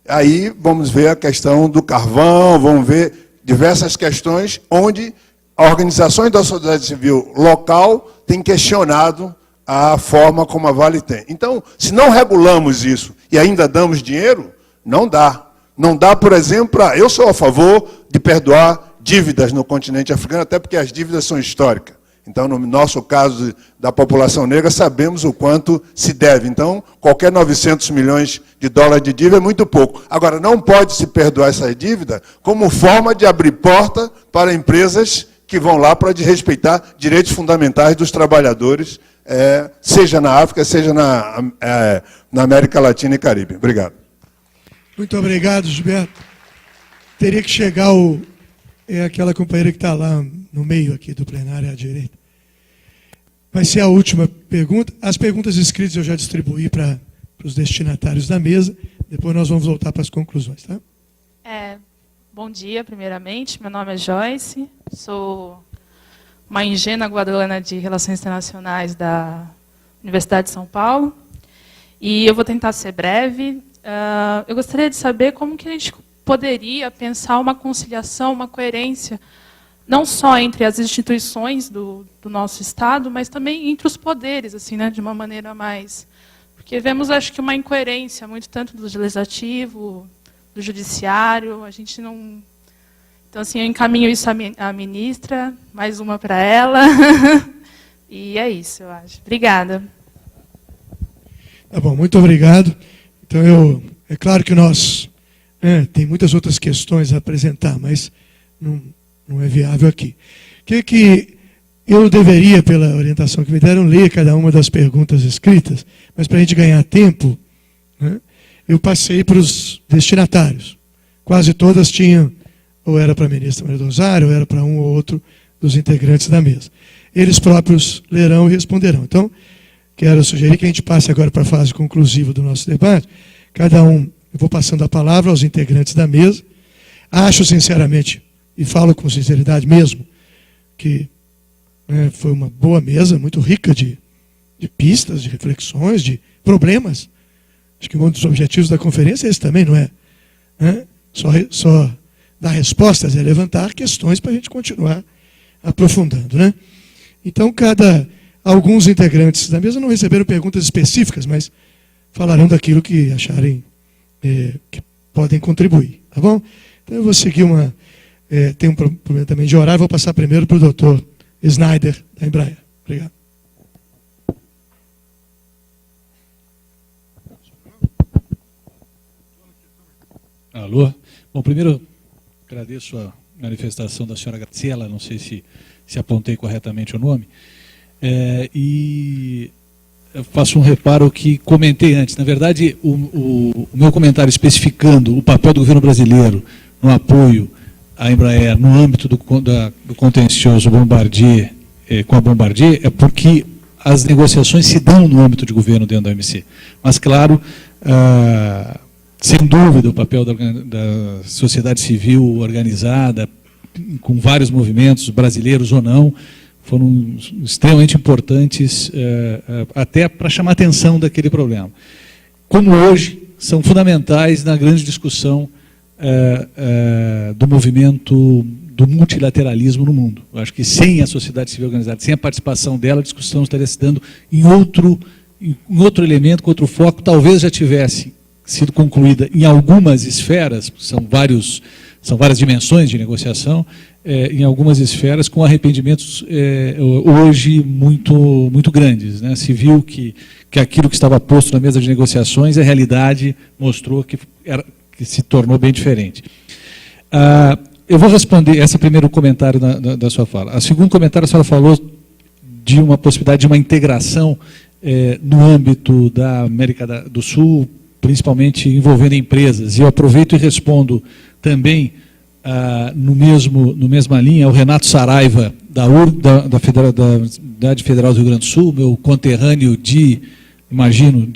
Aí vamos ver a questão do carvão, vamos ver diversas questões onde organizações da sociedade civil local têm questionado a forma como a Vale tem. Então, se não regulamos isso e ainda damos dinheiro, não dá. Não dá, por exemplo, eu sou a favor de perdoar dívidas no continente africano, até porque as dívidas são históricas. Então, no nosso caso da população negra, sabemos o quanto se deve. Então, qualquer 900 milhões de dólares de dívida é muito pouco. Agora, não pode se perdoar essa dívida como forma de abrir porta para empresas que vão lá para desrespeitar direitos fundamentais dos trabalhadores, seja na África, seja na América Latina e Caribe. Obrigado. Muito obrigado, Gilberto. Teria que chegar aquela companheira que está lá no meio aqui do plenário à direita. Vai ser a última pergunta. As perguntas escritas eu já distribuí para os destinatários da mesa. Depois nós vamos voltar para as conclusões, tá? Bom dia, primeiramente. Meu nome é Joyce. Sou uma ingênua graduanda de Relações Internacionais da Universidade de São Paulo. E eu vou tentar ser breve. Eu gostaria de saber como que a gente poderia pensar uma conciliação, uma coerência, não só entre as instituições do nosso Estado, mas também entre os poderes, assim, né, de uma maneira mais... Porque vemos, acho que, uma incoerência, muito tanto do legislativo, do judiciário, a gente não... Então, assim, eu encaminho isso à ministra, mais uma para ela, e é isso, eu acho. Obrigada. Tá bom, muito obrigado. Então, é claro que nós... tem muitas outras questões a apresentar, mas não é viável aqui. O que eu deveria, pela orientação que me deram, ler cada uma das perguntas escritas, mas para a gente ganhar tempo, né, eu passei para os destinatários. Quase todas tinham, ou era para a ministra Maria do Rosário, ou era para um ou outro dos integrantes da mesa. Eles próprios lerão e responderão. Então, quero sugerir que a gente passe agora para a fase conclusiva do nosso debate. Cada um, eu vou passando a palavra aos integrantes da mesa. Acho, sinceramente, e falo com sinceridade mesmo, que foi uma boa mesa, muito rica de pistas, de reflexões, de problemas. Acho que um dos objetivos da conferência é esse também, não é? Só dar respostas, é levantar questões para a gente continuar aprofundando, né? Então, alguns integrantes da mesa não receberam perguntas específicas, mas falarão daquilo que acharem que podem contribuir, tá bom? Então eu vou seguir tem um problema também de horário, vou passar primeiro para o doutor Snyder, da Embraer. Obrigado. Alô? Bom, primeiro agradeço a manifestação da senhora Graciela, não sei se apontei corretamente o nome, e eu faço um reparo que comentei antes. Na verdade, o meu comentário especificando o papel do governo brasileiro no apoio à Embraer no âmbito do contencioso Bombardier, com a Bombardier, é porque as negociações se dão no âmbito de governo dentro da OMC. Mas, claro, sem dúvida, o papel da sociedade civil organizada, com vários movimentos, brasileiros ou não, foram extremamente importantes até para chamar a atenção daquele problema. Como hoje, são fundamentais na grande discussão do movimento do multilateralismo no mundo. Eu acho que sem a sociedade civil organizada, sem a participação dela, a discussão estaria se dando em em outro elemento, com outro foco, talvez já tivesse sido concluída em algumas esferas, são várias dimensões de negociação, em algumas esferas com arrependimentos hoje muito grandes, né? Se viu que aquilo que estava posto na mesa de negociações, a realidade mostrou que se tornou bem diferente. Eu vou responder esse primeiro comentário da sua fala. O segundo comentário, a senhora falou de uma possibilidade de uma integração no âmbito da América do Sul, principalmente envolvendo empresas. E eu aproveito e respondo também no mesma linha ao Renato Saraiva, da Universidade Federal do Rio Grande do Sul, meu conterrâneo de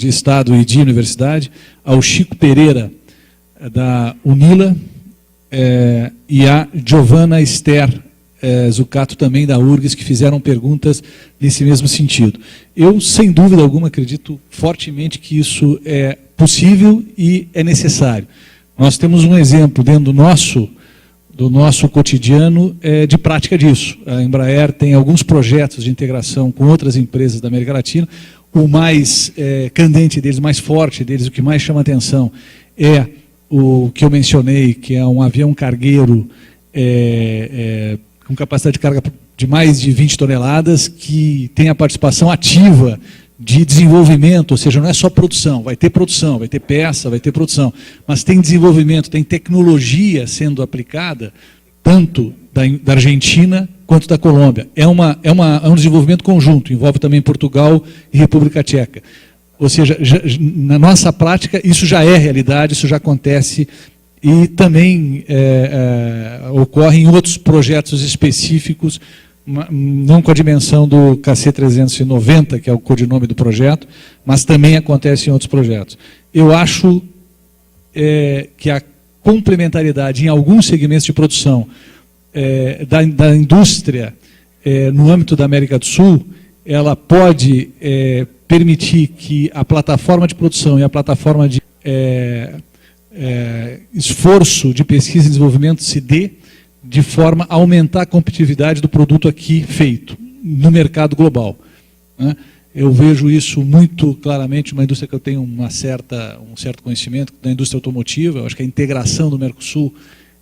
Estado e de Universidade, ao Chico Pereira, da UNILA, e a Giovanna Esther Zucato, também da URGS, que fizeram perguntas nesse mesmo sentido. Eu, sem dúvida alguma, acredito fortemente que isso é possível e é necessário. Nós temos um exemplo dentro do nosso cotidiano de prática disso. A Embraer tem alguns projetos de integração com outras empresas da América Latina. O mais candente deles, o mais forte deles, o que mais chama atenção é o que eu mencionei, que é um avião cargueiro com capacidade de carga de mais de 20 toneladas, que tem a participação ativa de desenvolvimento, ou seja, não é só produção, vai ter peça, vai ter produção, mas tem desenvolvimento, tem tecnologia sendo aplicada, tanto da Argentina quanto da Colômbia. É um desenvolvimento conjunto, envolve também Portugal e República Tcheca. Ou seja, na nossa prática, isso já é realidade, isso já acontece e também ocorre em outros projetos específicos, não com a dimensão do KC-390, que é o codinome do projeto, mas também acontece em outros projetos. Eu acho que a complementariedade em alguns segmentos de produção da indústria no âmbito da América do Sul, ela pode permitir que a plataforma de produção e a plataforma de esforço de pesquisa e desenvolvimento se dê de forma a aumentar a competitividade do produto aqui feito no mercado global, né? Eu vejo isso muito claramente, uma indústria que eu tenho um certo conhecimento, da indústria automotiva. Eu acho que a integração do Mercosul,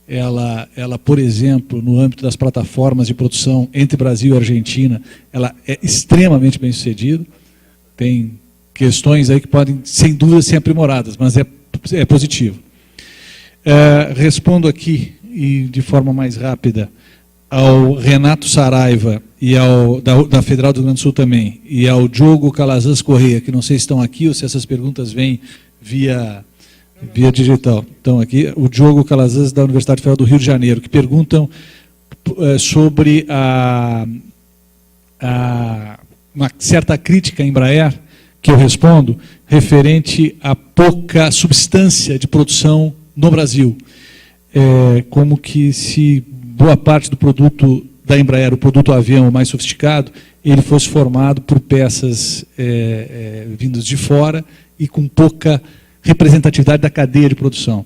ela, por exemplo, no âmbito das plataformas de produção entre Brasil e Argentina, ela é extremamente bem sucedida. Tem questões aí que podem, sem dúvida, ser aprimoradas, mas é positivo. Respondo aqui, e de forma mais rápida, ao Renato Saraiva, e da Federal do Rio Grande do Sul também, e ao Diogo Calazans Correia, que não sei se estão aqui ou se essas perguntas vêm via digital. Estão aqui, o Diogo Calazans, da Universidade Federal do Rio de Janeiro, que perguntam sobre uma certa crítica à Embraer, que eu respondo, referente à pouca substância de produção no Brasil. Como que se boa parte do produto da Embraer, o produto avião mais sofisticado, ele fosse formado por peças vindas de fora e com pouca representatividade da cadeia de produção.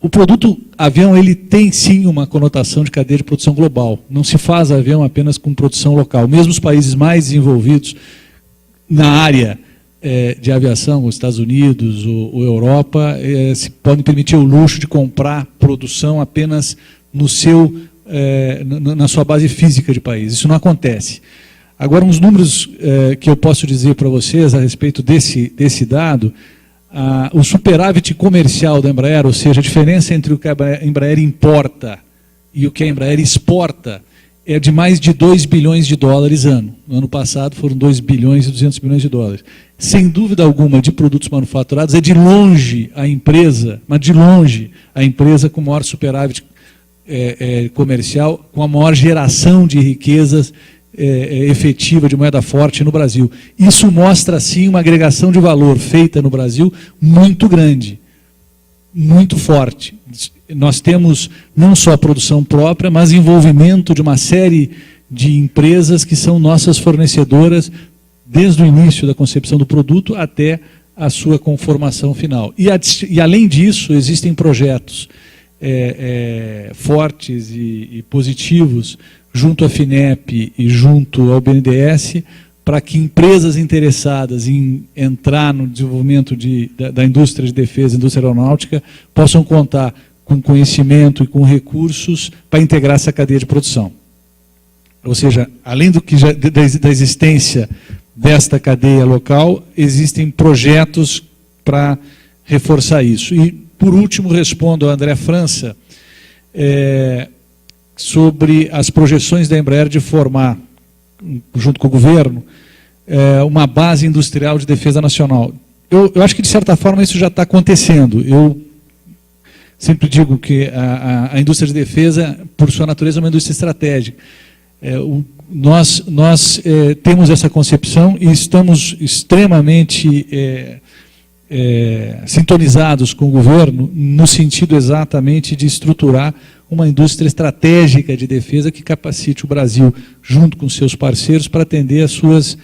O produto avião, ele tem sim uma conotação de cadeia de produção global. Não se faz avião apenas com produção local. Mesmo os países mais desenvolvidos na área de aviação, os Estados Unidos ou Europa, se podem permitir o luxo de comprar produção apenas na sua base física de país. Isso não acontece. Agora, uns números que eu posso dizer para vocês a respeito desse dado: o superávit comercial da Embraer, ou seja, a diferença entre o que a Embraer importa e o que a Embraer exporta, é de mais de 2 bilhões de dólares ano. No ano passado foram 2 bilhões e 200 milhões de dólares. Sem dúvida alguma, de produtos manufaturados, é de longe a empresa, mas de longe a empresa com maior superávit comercial, com a maior geração de riquezas efetiva de moeda forte no Brasil. Isso mostra, sim, uma agregação de valor feita no Brasil muito grande, muito forte. Nós temos não só a produção própria, mas envolvimento de uma série de empresas que são nossas fornecedoras desde o início da concepção do produto até a sua conformação final. E além disso, existem projetos fortes e positivos junto à FINEP e junto ao BNDES para que empresas interessadas em entrar no desenvolvimento da indústria de defesa, indústria aeronáutica, possam contar com conhecimento e com recursos para integrar essa cadeia de produção. Ou seja, além da existência desta cadeia local, existem projetos para reforçar isso. E, por último, respondo ao André França sobre as projeções da Embraer de formar, junto com o governo, uma base industrial de defesa nacional. Eu acho que, de certa forma, isso já está acontecendo. Eu sempre digo que a indústria de defesa, por sua natureza, é uma indústria estratégica. Nós temos essa concepção e estamos extremamente sintonizados com o governo no sentido exatamente de estruturar uma indústria estratégica de defesa que capacite o Brasil, junto com seus parceiros, para atender às suas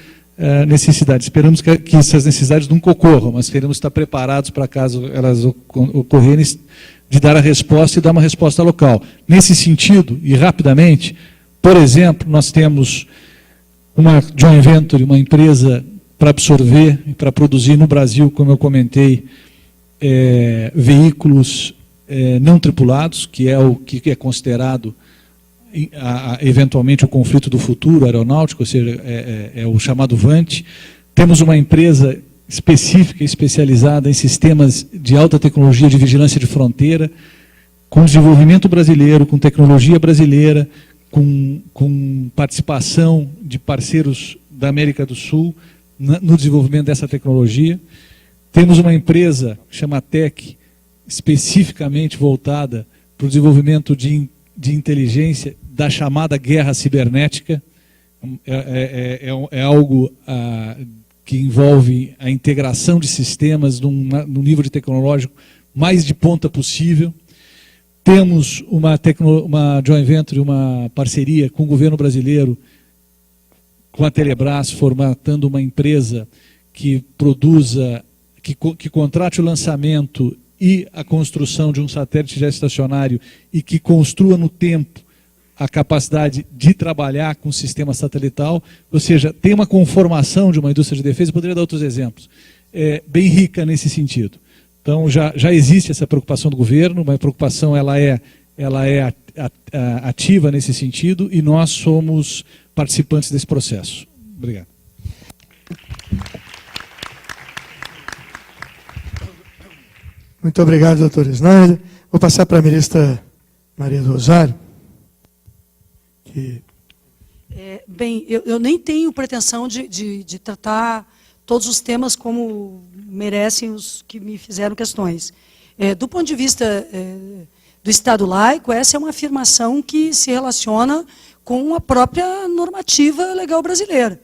necessidades. Esperamos que essas necessidades nunca ocorram, mas queremos estar preparados para, caso elas ocorrerem, de dar a resposta e dar uma resposta local. Nesse sentido, e rapidamente, por exemplo, nós temos uma joint venture, uma empresa para absorver e para produzir no Brasil, como eu comentei, veículos não tripulados, que é o que é considerado eventualmente o conflito do futuro aeronáutico, ou seja, é o chamado VANT. Temos uma empresa específica, especializada em sistemas de alta tecnologia de vigilância de fronteira, com desenvolvimento brasileiro, com tecnologia brasileira, com participação de parceiros da América do Sul no desenvolvimento dessa tecnologia. Temos uma empresa, chama TEC, especificamente voltada para o desenvolvimento de inteligência da chamada guerra cibernética. É algo que envolve a integração de sistemas num nível de tecnológico mais de ponta possível. Temos uma joint venture, uma parceria com o governo brasileiro, com a Telebrás, formatando uma empresa que produza, que contrate o lançamento e a construção de um satélite geoestacionário e que construa no tempo a capacidade de trabalhar com o sistema satelital. Ou seja, tem uma conformação de uma indústria de defesa, eu poderia dar outros exemplos, bem rica nesse sentido. Então, já existe essa preocupação do governo, uma preocupação ela é ativa nesse sentido, e nós somos participantes desse processo. Obrigado. Muito obrigado, doutor Snyder. Vou passar para a ministra Maria do Rosário. Bem, eu nem tenho pretensão de tratar todos os temas como merecem os que me fizeram questões. Do ponto de vista do Estado laico, essa é uma afirmação que se relaciona com a própria normativa legal brasileira.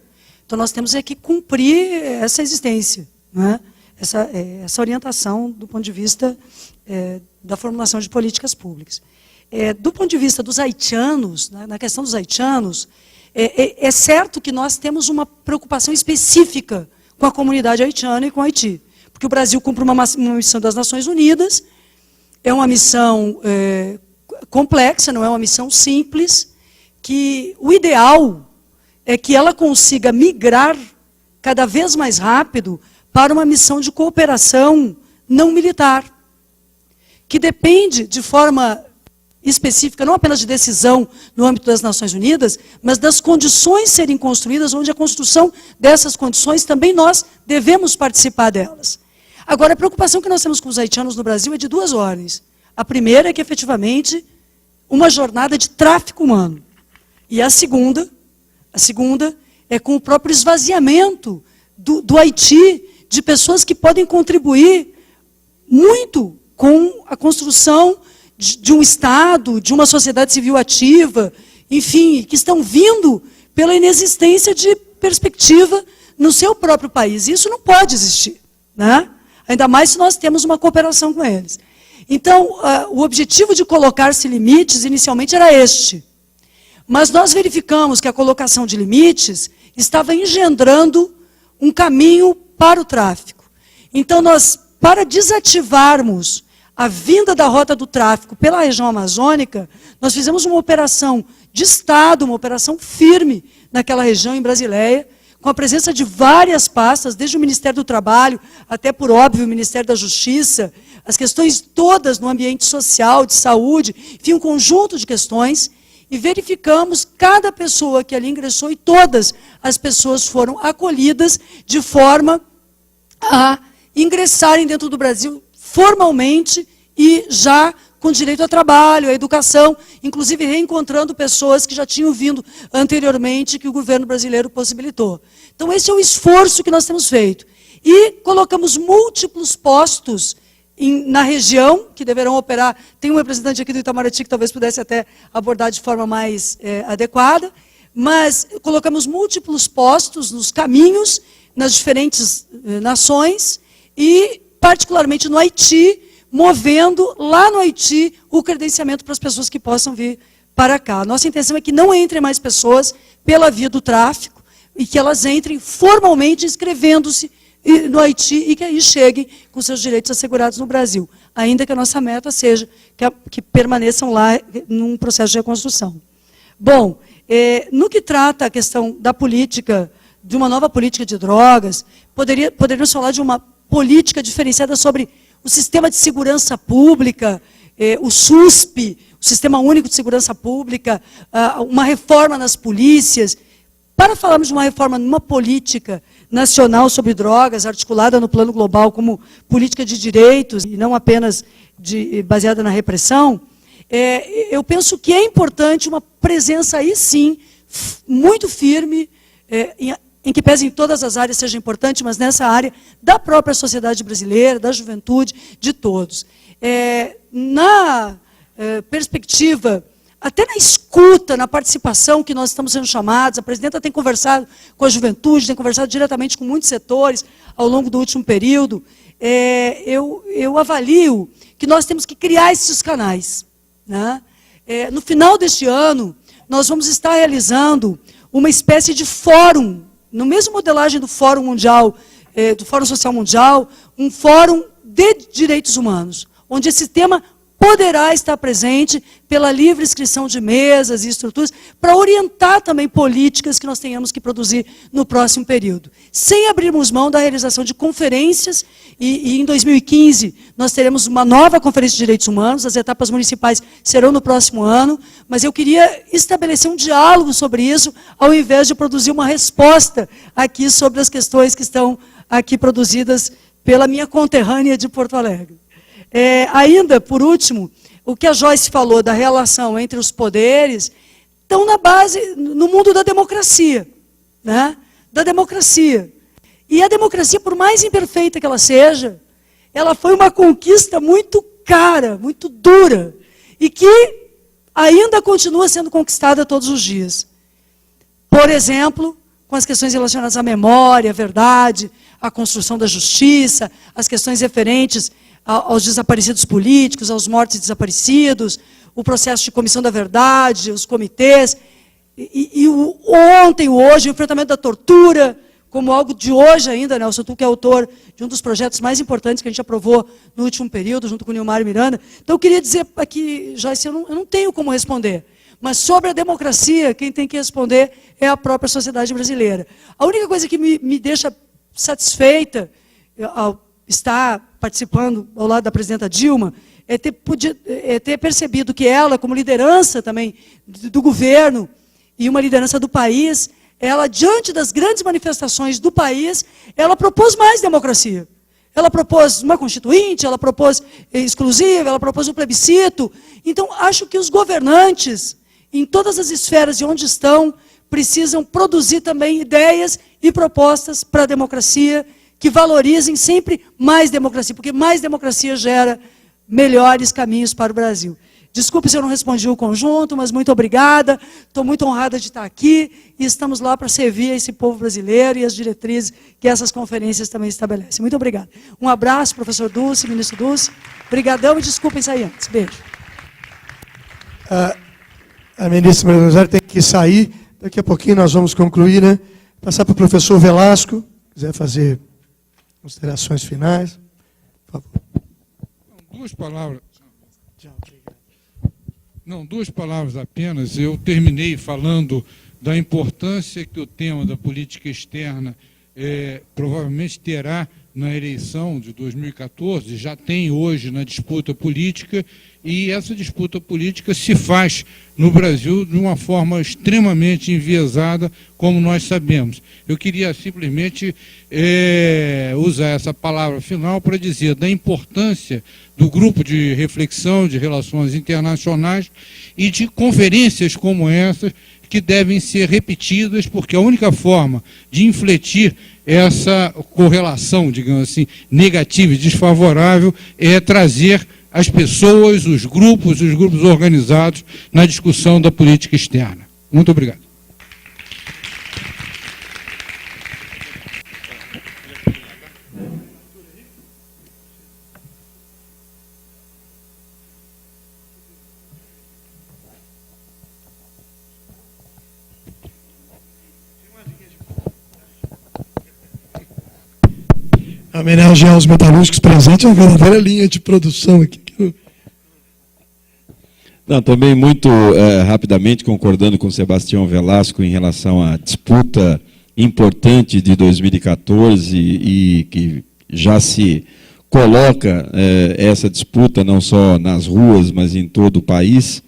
Então, nós temos que cumprir essa existência, né? Essa orientação do ponto de vista da formulação de políticas públicas. Do ponto de vista dos haitianos, né, na questão dos haitianos, é certo que nós temos uma preocupação específica com a comunidade haitiana e com o Haiti. Porque o Brasil cumpre uma missão das Nações Unidas, é uma missão complexa, não é uma missão simples, que o ideal é que ela consiga migrar cada vez mais rápido para uma missão de cooperação não militar, que depende de forma específica, não apenas de decisão no âmbito das Nações Unidas, mas das condições serem construídas, onde a construção dessas condições também nós devemos participar delas. Agora, a preocupação que nós temos com os haitianos no Brasil é de duas ordens. A primeira é que, efetivamente, uma jornada de tráfico humano. E a segunda é com o próprio esvaziamento do Haiti de pessoas que podem contribuir muito com a construção de um Estado, de uma sociedade civil ativa, enfim, que estão vindo pela inexistência de perspectiva no seu próprio país. Isso não pode existir, né? Ainda mais se nós temos uma cooperação com eles. Então, o objetivo de colocar-se limites inicialmente era este. Mas nós verificamos que a colocação de limites estava engendrando um caminho para o tráfico. Então, para desativarmos a vinda da rota do tráfico pela região amazônica, nós fizemos uma operação de Estado, uma operação firme naquela região, em Brasileia, com a presença de várias pastas, desde o Ministério do Trabalho, até, por óbvio, o Ministério da Justiça, as questões todas no ambiente social, de saúde, enfim, um conjunto de questões, e verificamos cada pessoa que ali ingressou e todas as pessoas foram acolhidas de forma a ingressarem dentro do Brasil formalmente e já com direito ao trabalho, à educação, inclusive reencontrando pessoas que já tinham vindo anteriormente, que o governo brasileiro possibilitou. Então, esse é o esforço que nós temos feito. E colocamos múltiplos postos na região, que deverão operar. Tem um representante aqui do Itamaraty que talvez pudesse até abordar de forma mais adequada, mas colocamos múltiplos postos nos caminhos, nas diferentes nações, e particularmente no Haiti, movendo lá no Haiti o credenciamento para as pessoas que possam vir para cá. Nossa intenção é que não entrem mais pessoas pela via do tráfico e que elas entrem formalmente inscrevendo-se no Haiti e que aí cheguem com seus direitos assegurados no Brasil, ainda que a nossa meta seja que permaneçam lá num processo de reconstrução. Bom, no que trata a questão da política, de uma nova política de drogas, poderíamos falar de uma política diferenciada sobre o Sistema de Segurança Pública, o SUSP, o Sistema Único de Segurança Pública, uma reforma nas polícias. Para falarmos de uma reforma numa política nacional sobre drogas, articulada no plano global como política de direitos, e não apenas baseada na repressão, eu penso que é importante uma presença aí sim, muito firme, em que pese em todas as áreas seja importante, mas nessa área da própria sociedade brasileira, da juventude, de todos. Na perspectiva, até na escuta, na participação que nós estamos sendo chamados, a presidenta tem conversado com a juventude, tem conversado diretamente com muitos setores ao longo do último período, eu avalio que nós temos que criar esses canais, né? No final deste ano, nós vamos estar realizando uma espécie de fórum, no mesmo modelagem do Fórum Mundial, do Fórum Social Mundial, um fórum de direitos humanos, onde esse tema poderá estar presente pela livre inscrição de mesas e estruturas, para orientar também políticas que nós tenhamos que produzir no próximo período. Sem abrirmos mão da realização de conferências, e em 2015 nós teremos uma nova Conferência de Direitos Humanos, as etapas municipais serão no próximo ano, mas eu queria estabelecer um diálogo sobre isso, ao invés de produzir uma resposta aqui sobre as questões que estão aqui produzidas pela minha conterrânea de Porto Alegre. Ainda, por último, o que a Joyce falou da relação entre os poderes, estão na base, no mundo da democracia, né? Da democracia. E a democracia, por mais imperfeita que ela seja, ela foi uma conquista muito cara, muito dura, e que ainda continua sendo conquistada todos os dias. Por exemplo, com as questões relacionadas à memória, à verdade, à construção da justiça, as questões referentes aos desaparecidos políticos, aos mortos e desaparecidos, o processo de comissão da verdade, os comitês, e ontem, hoje, o enfrentamento da tortura, como algo de hoje ainda, Nelson, tu que é autor de um dos projetos mais importantes que a gente aprovou no último período, junto com o Nilmar Miranda. Então, eu queria dizer aqui, Joyce, eu não tenho como responder, mas sobre a democracia, quem tem que responder é a própria sociedade brasileira. A única coisa que me deixa satisfeita ao estar participando ao lado da presidenta Dilma, é ter percebido que ela, como liderança também do governo e uma liderança do país, ela, diante das grandes manifestações do país, ela propôs mais democracia. Ela propôs uma constituinte, ela propôs exclusiva, ela propôs um plebiscito. Então, acho que os governantes, em todas as esferas de onde estão, precisam produzir também ideias e propostas para a democracia, que valorizem sempre mais democracia, porque mais democracia gera melhores caminhos para o Brasil. Desculpe se eu não respondi o conjunto, mas muito obrigada, estou muito honrada de estar aqui, e estamos lá para servir esse povo brasileiro e as diretrizes que essas conferências também estabelecem. Muito obrigada. Um abraço, professor Dulce, ministro Dulce, brigadão e desculpem sair antes. Beijo. A ministra Maria do Rosário tem que sair, daqui a pouquinho nós vamos concluir, né? Passar para o professor Velasco, quiser fazer considerações finais, por favor. Duas palavras. Não, duas palavras apenas. Eu terminei falando da importância que o tema da política externa provavelmente terá na eleição de 2014, já tem hoje na disputa política, e essa disputa política se faz no Brasil de uma forma extremamente enviesada, como nós sabemos. Eu queria simplesmente usar essa palavra final para dizer da importância do grupo de reflexão de relações internacionais e de conferências como essas, que devem ser repetidas, porque a única forma de infletir essa correlação, digamos assim, negativa e desfavorável é trazer as pessoas, os grupos organizados na discussão da política externa. Muito obrigado. Homenagear os metalúrgicos presentes é uma verdadeira linha de produção aqui. Não, também muito rapidamente, concordando com o Sebastião Velasco em relação à disputa importante de 2014 e que já se coloca essa disputa não só nas ruas, mas em todo o país.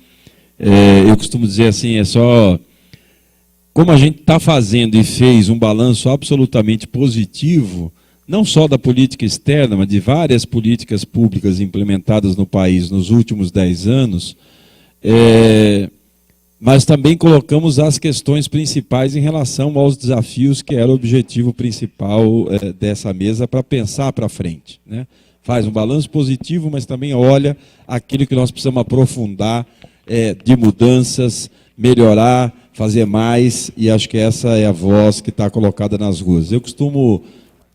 Eu costumo dizer assim, é só... Como a gente está fazendo e fez um balanço absolutamente positivo, não só da política externa, mas de várias políticas públicas implementadas no país nos últimos 10 anos, mas também colocamos as questões principais em relação aos desafios que era o objetivo principal dessa mesa para pensar para frente, né? Faz um balanço positivo, mas também olha aquilo que nós precisamos aprofundar de mudanças, melhorar, fazer mais, e acho que essa é a voz que está colocada nas ruas. Eu costumo,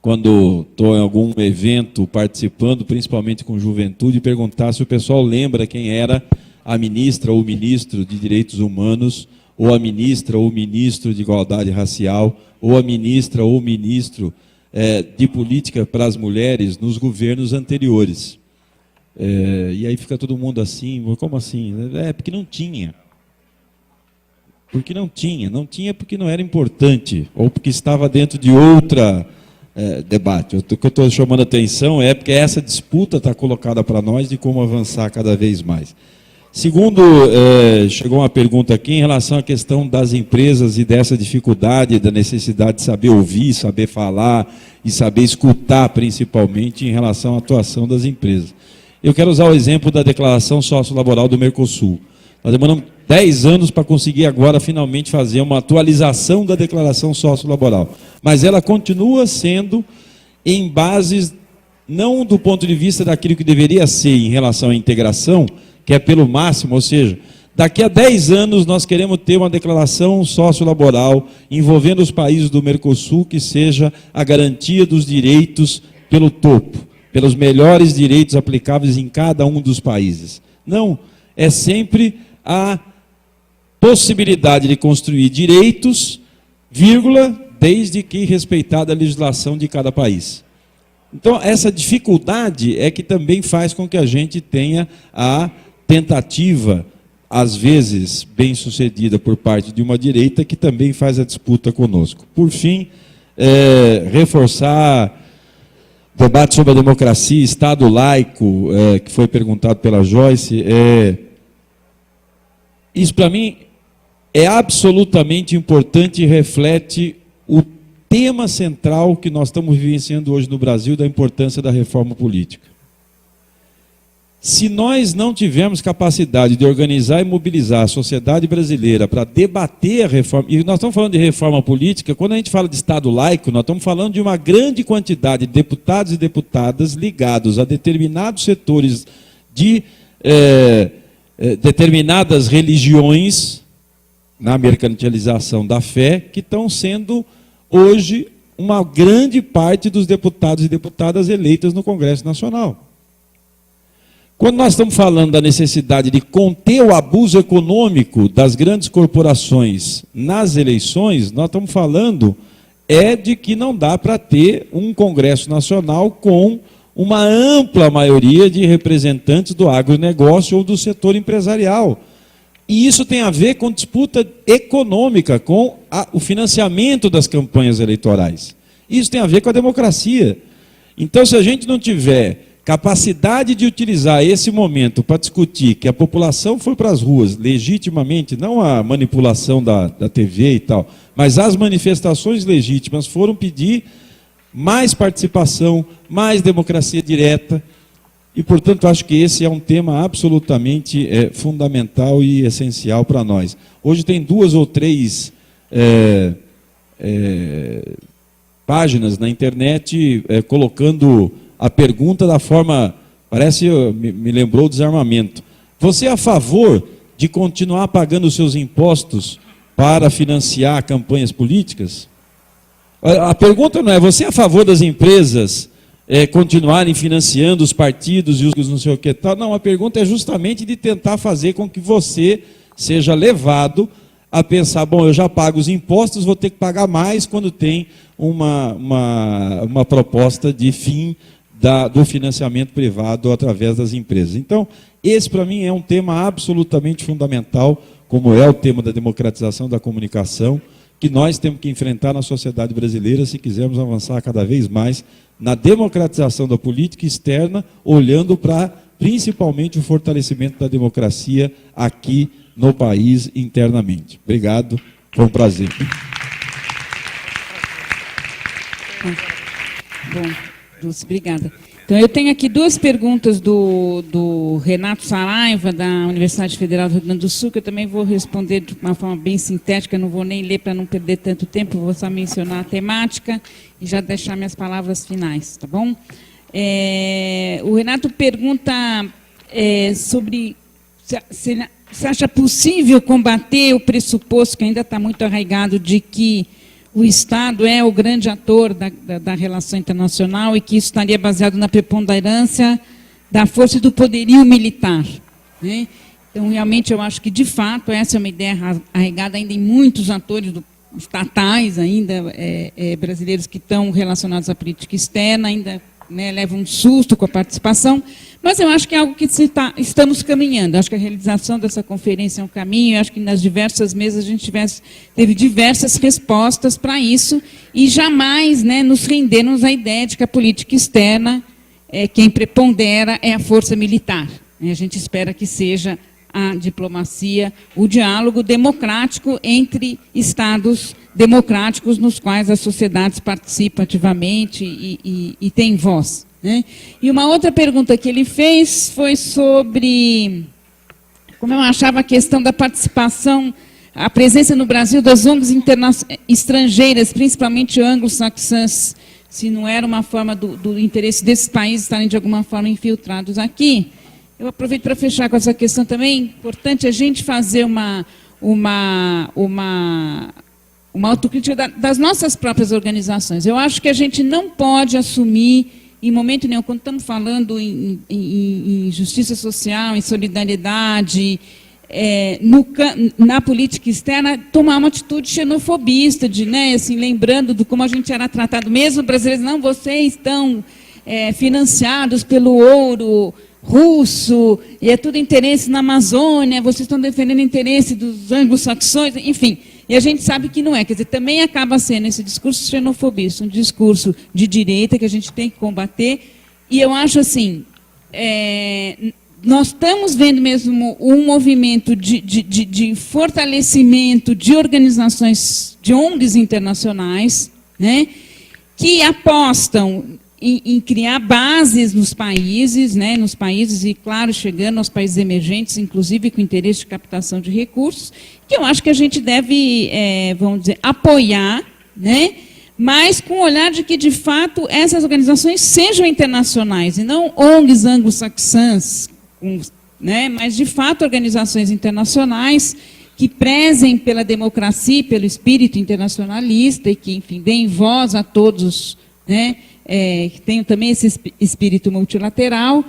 quando estou em algum evento participando, principalmente com juventude, perguntar se o pessoal lembra quem era a ministra ou o ministro de Direitos Humanos, ou a ministra ou o ministro de Igualdade Racial, ou a ministra ou o ministro de Política para as Mulheres nos governos anteriores. E aí fica todo mundo assim, como assim? Porque não tinha. Porque não tinha porque não era importante, ou porque estava dentro de outra... debate. O que eu estou chamando a atenção é porque essa disputa está colocada para nós de como avançar cada vez mais. Segundo, chegou uma pergunta aqui em relação à questão das empresas e dessa dificuldade, da necessidade de saber ouvir, saber falar e saber escutar, principalmente em relação à atuação das empresas. Eu quero usar o exemplo da declaração sociolaboral do Mercosul. Nós demoramos 10 anos para conseguir agora finalmente fazer uma atualização da declaração sociolaboral. Mas ela continua sendo em bases, não do ponto de vista daquilo que deveria ser em relação à integração, que é pelo máximo, ou seja, daqui a 10 anos nós queremos ter uma declaração sociolaboral envolvendo os países do Mercosul que seja a garantia dos direitos pelo topo, pelos melhores direitos aplicáveis em cada um dos países. Não, é sempre a possibilidade de construir direitos, desde que respeitada a legislação de cada país. Então, essa dificuldade é que também faz com que a gente tenha a tentativa, às vezes bem-sucedida por parte de uma direita, que também faz a disputa conosco. Por fim, reforçar o debate sobre a democracia, Estado laico, que foi perguntado pela Joyce, isso, para mim, é absolutamente importante e reflete o tema central que nós estamos vivenciando hoje no Brasil, da importância da reforma política. Se nós não tivermos capacidade de organizar e mobilizar a sociedade brasileira para debater a reforma, e nós estamos falando de reforma política, quando a gente fala de Estado laico, nós estamos falando de uma grande quantidade de deputados e deputadas ligados a determinados setores de determinadas religiões, na mercantilização da fé, que estão sendo hoje uma grande parte dos deputados e deputadas eleitas no Congresso Nacional. Quando nós estamos falando da necessidade de conter o abuso econômico das grandes corporações nas eleições, nós estamos falando de que não dá para ter um Congresso Nacional com uma ampla maioria de representantes do agronegócio ou do setor empresarial. E isso tem a ver com disputa econômica, com o financiamento das campanhas eleitorais. Isso tem a ver com a democracia. Então, se a gente não tiver capacidade de utilizar esse momento para discutir que a população foi para as ruas legitimamente, não a manipulação da TV e tal, mas as manifestações legítimas foram pedir mais participação, mais democracia direta, e, portanto, acho que esse é um tema absolutamente fundamental e essencial para nós. Hoje tem 2 ou 3 páginas na internet colocando a pergunta da forma, me lembrou o desarmamento. Você é a favor de continuar pagando os seus impostos para financiar campanhas políticas? A pergunta não é, você é a favor das empresas continuarem financiando os partidos e os não sei o que tal? Não, a pergunta é justamente de tentar fazer com que você seja levado a pensar, bom, eu já pago os impostos, vou ter que pagar mais quando tem uma proposta de fim do financiamento privado através das empresas. Então, esse para mim é um tema absolutamente fundamental, como é o tema da democratização da comunicação, que nós temos que enfrentar na sociedade brasileira se quisermos avançar cada vez mais na democratização da política externa, olhando para, principalmente, o fortalecimento da democracia aqui no país internamente. Obrigado, foi um prazer. Bom, Dulce, obrigada. Então, eu tenho aqui 2 perguntas do Renato Saraiva, da Universidade Federal do Rio Grande do Sul, que eu também vou responder de uma forma bem sintética, não vou nem ler para não perder tanto tempo, vou só mencionar a temática e já deixar minhas palavras finais, tá bom? O Renato pergunta sobre se acha possível combater o pressuposto que ainda está muito arraigado de que o Estado é o grande ator da relação internacional e que isso estaria baseado na preponderância da força e do poderio militar, né? Então, realmente, eu acho que, de fato, essa é uma ideia arraigada ainda em muitos atores estatais, ainda brasileiros que estão relacionados à política externa, ainda levam um susto com a participação, mas eu acho que é algo que estamos caminhando. Acho que a realização dessa conferência é um caminho, eu acho que nas diversas mesas a gente teve diversas respostas para isso, e jamais nos rendermos à ideia de que a política externa, quem prepondera é a força militar. A gente espera que seja a diplomacia, o diálogo democrático entre Estados democráticos nos quais as sociedades participam ativamente e têm voz, né? E uma outra pergunta que ele fez foi sobre como eu achava a questão da participação, a presença no Brasil das ONGs estrangeiras, principalmente anglo-saxãs, se não era uma forma do interesse desses países estarem de alguma forma infiltrados aqui. Eu aproveito para fechar com essa questão também. Importante a gente fazer uma autocrítica das nossas próprias organizações. Eu acho que a gente não pode assumir, em momento nenhum, quando estamos falando em justiça social, em solidariedade, na política externa, tomar uma atitude xenofobista, assim, lembrando de como a gente era tratado, mesmo brasileiros, não, vocês estão financiados pelo ouro russo, e é tudo interesse na Amazônia, vocês estão defendendo o interesse dos anglo-saxões, enfim. E a gente sabe que não é. Quer dizer, também acaba sendo esse discurso xenofobista, um discurso de direita que a gente tem que combater. E eu acho assim, nós estamos vendo mesmo um movimento de fortalecimento de organizações, de ONGs internacionais, né, que apostam em criar bases nos países, e, claro, chegando aos países emergentes, inclusive com interesse de captação de recursos, que eu acho que a gente deve, vamos dizer, apoiar, mas com o olhar de que, de fato, essas organizações sejam internacionais, e não ONGs anglo-saxãs, mas, de fato, organizações internacionais que prezem pela democracia, pelo espírito internacionalista, e que, enfim, deem voz a todos, que tenham também esse espírito multilateral,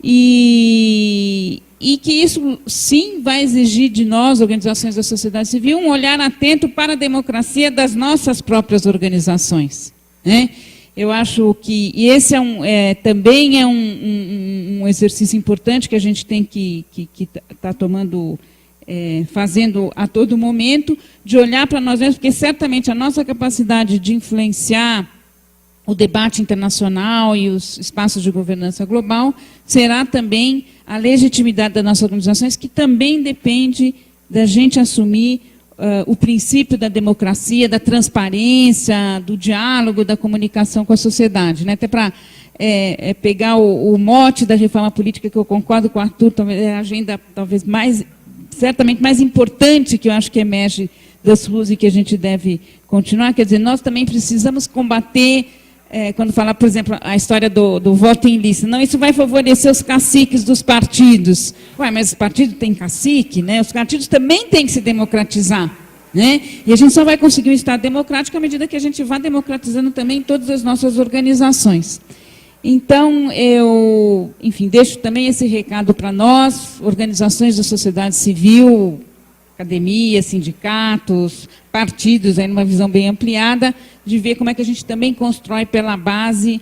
e que isso, sim, vai exigir de nós, organizações da sociedade civil, um olhar atento para a democracia das nossas próprias organizações. Eu acho que esse também é um exercício importante que a gente tem que tá tomando fazendo a todo momento, de olhar para nós mesmos, porque certamente a nossa capacidade de influenciar o debate internacional e os espaços de governança global será também a legitimidade das nossas organizações, que também depende da gente assumir o princípio da democracia, da transparência, do diálogo, da comunicação com a sociedade. Né? Até para pegar o mote da reforma política, que eu concordo com o Arthur, talvez é a agenda talvez certamente mais importante que eu acho que emerge das ruas e que a gente deve continuar. Quer dizer, nós também precisamos combater, quando falar, por exemplo, a história do voto em lista. Não, isso vai favorecer os caciques dos partidos. Ué, mas o partido tem cacique, né? Os partidos também têm que se democratizar. Né? E a gente só vai conseguir um Estado democrático à medida que a gente vá democratizando também todas as nossas organizações. Então, eu, enfim, deixo também esse recado para nós, organizações da sociedade civil, academia, sindicatos, partidos, aí numa visão bem ampliada, de ver como é que a gente também constrói pela base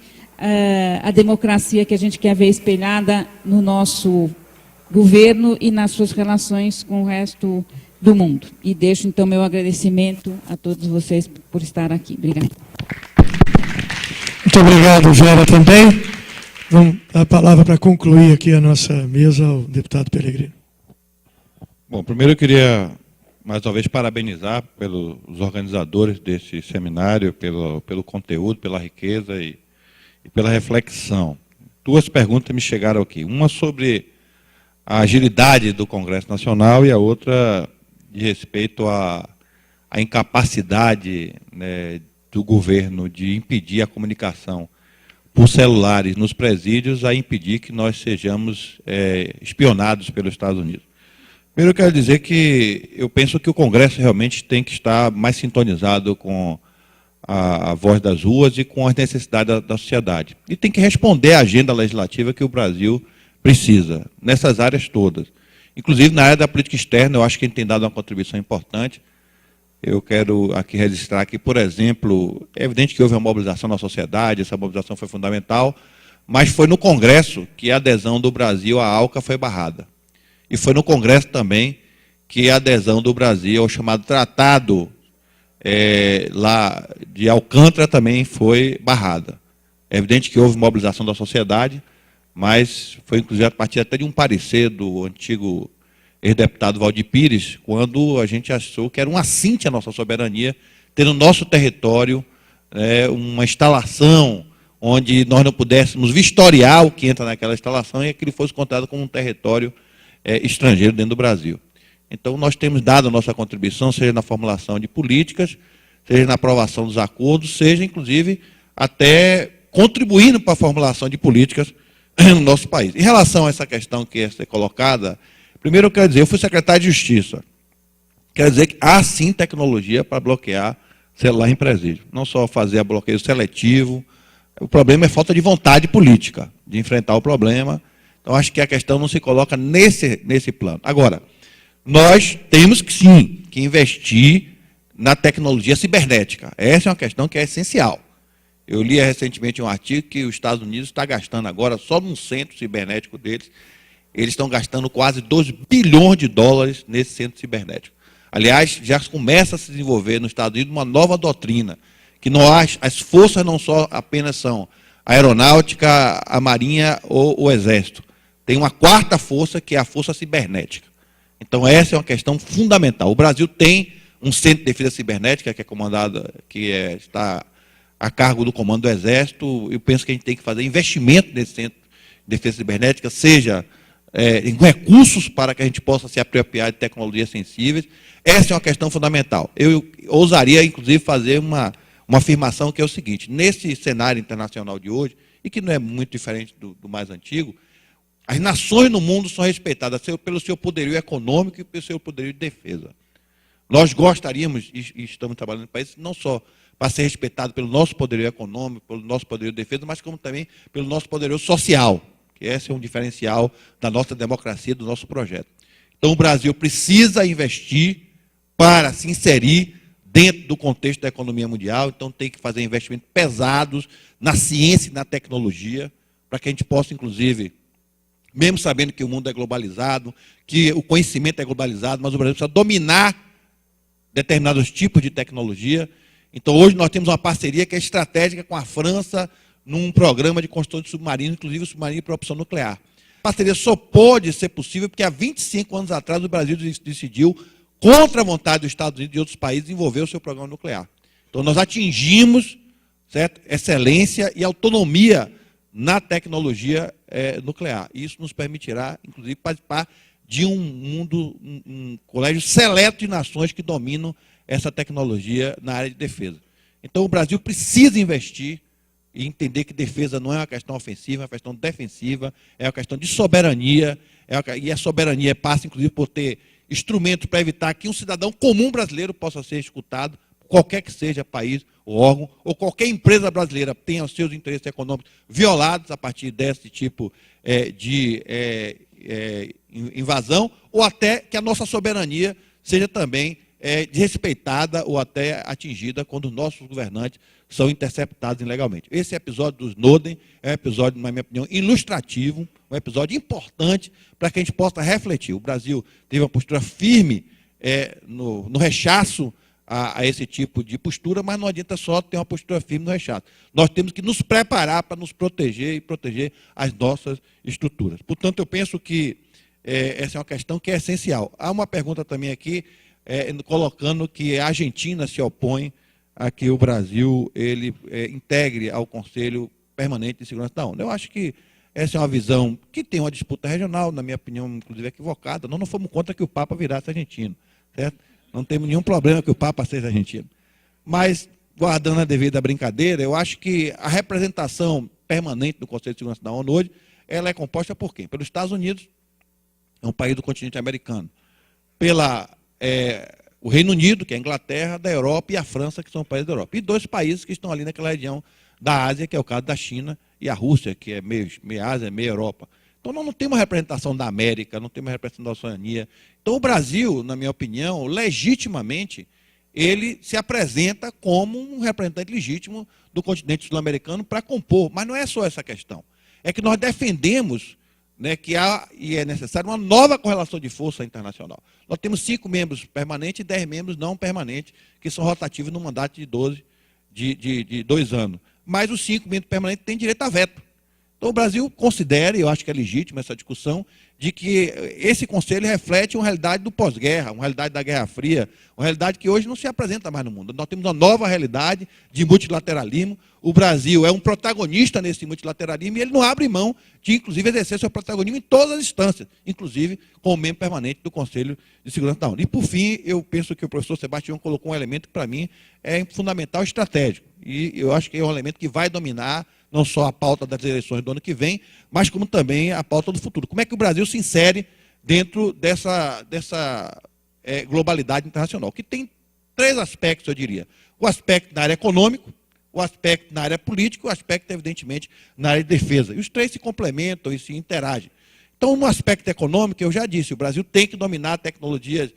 a democracia que a gente quer ver espelhada no nosso governo e nas suas relações com o resto do mundo. E deixo, então, meu agradecimento a todos vocês por estar aqui. Obrigada. Muito obrigado, Vera, também. Vamos dar a palavra para concluir aqui a nossa mesa ao deputado Peregrino. Bom, primeiro eu queria, mais uma vez, parabenizar pelos organizadores desse seminário, pelo conteúdo, pela riqueza e pela reflexão. Duas perguntas me chegaram aqui. Uma sobre a agilidade do Congresso Nacional e a outra de respeito à incapacidade, né, do governo de impedir a comunicação por celulares nos presídios, a impedir que nós sejamos espionados pelos Estados Unidos. Primeiro, eu quero dizer que eu penso que o Congresso realmente tem que estar mais sintonizado com a voz das ruas e com as necessidades da sociedade. E tem que responder à agenda legislativa que o Brasil precisa, nessas áreas todas. Inclusive, na área da política externa, eu acho que a gente tem dado uma contribuição importante. Eu quero aqui registrar que, por exemplo, é evidente que houve uma mobilização na sociedade, essa mobilização foi fundamental, mas foi no Congresso que a adesão do Brasil à ALCA foi barrada. E foi no Congresso também que a adesão do Brasil ao chamado Tratado lá de Alcântara também foi barrada. É evidente que houve mobilização da sociedade, mas foi inclusive a partir até de um parecer do antigo ex-deputado Valdir Pires, quando a gente achou que era um assinte à nossa soberania, ter no nosso território uma instalação onde nós não pudéssemos vistoriar o que entra naquela instalação e que ele fosse contado como um território estrangeiro dentro do Brasil. Então, nós temos dado a nossa contribuição, seja na formulação de políticas, seja na aprovação dos acordos, seja, inclusive, até contribuindo para a formulação de políticas no nosso país. Em relação a essa questão que é colocada, primeiro eu quero dizer, eu fui secretário de Justiça. Quero dizer que há, sim, tecnologia para bloquear celular em presídio. Não só fazer bloqueio seletivo, o problema é falta de vontade política de enfrentar o problema. Então, acho que a questão não se coloca nesse plano. Agora, nós temos que, sim, que investir na tecnologia cibernética. Essa é uma questão que é essencial. Eu li recentemente um artigo que os Estados Unidos está gastando agora, só num centro cibernético deles, eles estão gastando quase 2 bilhões de dólares nesse centro cibernético. Aliás, já começa a se desenvolver nos Estados Unidos uma nova doutrina, que as forças não só apenas são a aeronáutica, a marinha ou o exército. Tem uma quarta força, que é a força cibernética. Então, essa é uma questão fundamental. O Brasil tem um centro de defesa cibernética, que é comandado, está a cargo do comando do Exército. Eu penso que a gente tem que fazer investimento nesse centro de defesa cibernética, seja em recursos para que a gente possa se apropriar de tecnologias sensíveis. Essa é uma questão fundamental. Eu ousaria, inclusive, fazer uma afirmação que é o seguinte: nesse cenário internacional de hoje, e que não é muito diferente do mais antigo, as nações no mundo são respeitadas pelo seu poderio econômico e pelo seu poderio de defesa. Nós gostaríamos, e estamos trabalhando no país, não só para ser respeitado pelo nosso poderio econômico, pelo nosso poderio de defesa, mas como também pelo nosso poderio social, que esse é um diferencial da nossa democracia, do nosso projeto. Então, o Brasil precisa investir para se inserir dentro do contexto da economia mundial, então tem que fazer investimentos pesados na ciência e na tecnologia, para que a gente possa, inclusive, mesmo sabendo que o mundo é globalizado, que o conhecimento é globalizado, mas o Brasil precisa dominar determinados tipos de tecnologia. Então, hoje nós temos uma parceria que é estratégica com a França num programa de construção de submarino, inclusive o submarino para opção nuclear. A parceria só pode ser possível porque há 25 anos atrás o Brasil decidiu, contra a vontade dos Estados Unidos e outros países, desenvolver o seu programa nuclear. Então, nós atingimos, certo, excelência e autonomia na tecnologia nuclear. Isso nos permitirá, inclusive, participar de um colégio seleto de nações que dominam essa tecnologia na área de defesa. Então, o Brasil precisa investir e entender que defesa não é uma questão ofensiva, é uma questão defensiva, é uma questão de soberania, e a soberania passa, inclusive, por ter instrumentos para evitar que um cidadão comum brasileiro possa ser escutado, qualquer que seja país ou órgão, ou qualquer empresa brasileira tenha os seus interesses econômicos violados a partir desse tipo de invasão, ou até que a nossa soberania seja também desrespeitada ou até atingida quando os nossos governantes são interceptados ilegalmente. Esse episódio dos Snowden é um episódio, na minha opinião, ilustrativo, um episódio importante para que a gente possa refletir. O Brasil teve uma postura firme no rechaço a esse tipo de postura, mas não adianta só ter uma postura firme no rechaço. Nós temos que nos preparar para nos proteger e proteger as nossas estruturas. Portanto, eu penso que essa é uma questão que é essencial. Há uma pergunta também aqui, colocando que a Argentina se opõe a que o Brasil integre ao Conselho Permanente de Segurança da ONU. Eu acho que essa é uma visão que tem uma disputa regional, na minha opinião, inclusive equivocada. Nós não fomos contra que o Papa virasse argentino, certo? Não temos nenhum problema que o Papa seja argentino. Mas, guardando a devida brincadeira, eu acho que a representação permanente do Conselho de Segurança da ONU hoje, ela é composta por quem? Pelos Estados Unidos, é um país do continente americano, o Reino Unido, que é a Inglaterra, da Europa, e a França, que são países da Europa. E 2 países que estão ali naquela região da Ásia, que é o caso da China, e a Rússia, que é meio Ásia, meio Europa. Então, nós não temos uma representação da América, não temos uma representação da Oceania. Então, o Brasil, na minha opinião, legitimamente, ele se apresenta como um representante legítimo do continente sul-americano para compor. Mas não é só essa questão. É que nós defendemos, né, que há e é necessário uma nova correlação de força internacional. Nós temos 5 membros permanentes e 10 membros não permanentes, que são rotativos no mandato de 2 anos. Mas os 5 membros permanentes têm direito a veto. Então o Brasil considera, e eu acho que é legítima essa discussão, de que esse Conselho reflete uma realidade do pós-guerra, uma realidade da Guerra Fria, uma realidade que hoje não se apresenta mais no mundo. Nós temos uma nova realidade de multilateralismo. O Brasil é um protagonista nesse multilateralismo e ele não abre mão de, inclusive, exercer seu protagonismo em todas as instâncias, inclusive como membro permanente do Conselho de Segurança da ONU. E, por fim, eu penso que o professor Sebastião colocou um elemento que, para mim, é fundamental e estratégico. E eu acho que é um elemento que vai dominar não só a pauta das eleições do ano que vem, mas como também a pauta do futuro. Como é que o Brasil se insere dentro dessa globalidade internacional? Que tem 3 aspectos, eu diria. O aspecto na área econômica, o aspecto na área política e o aspecto, evidentemente, na área de defesa. E os 3 se complementam e se interagem. Então, no aspecto econômico, eu já disse, o Brasil tem que dominar tecnologias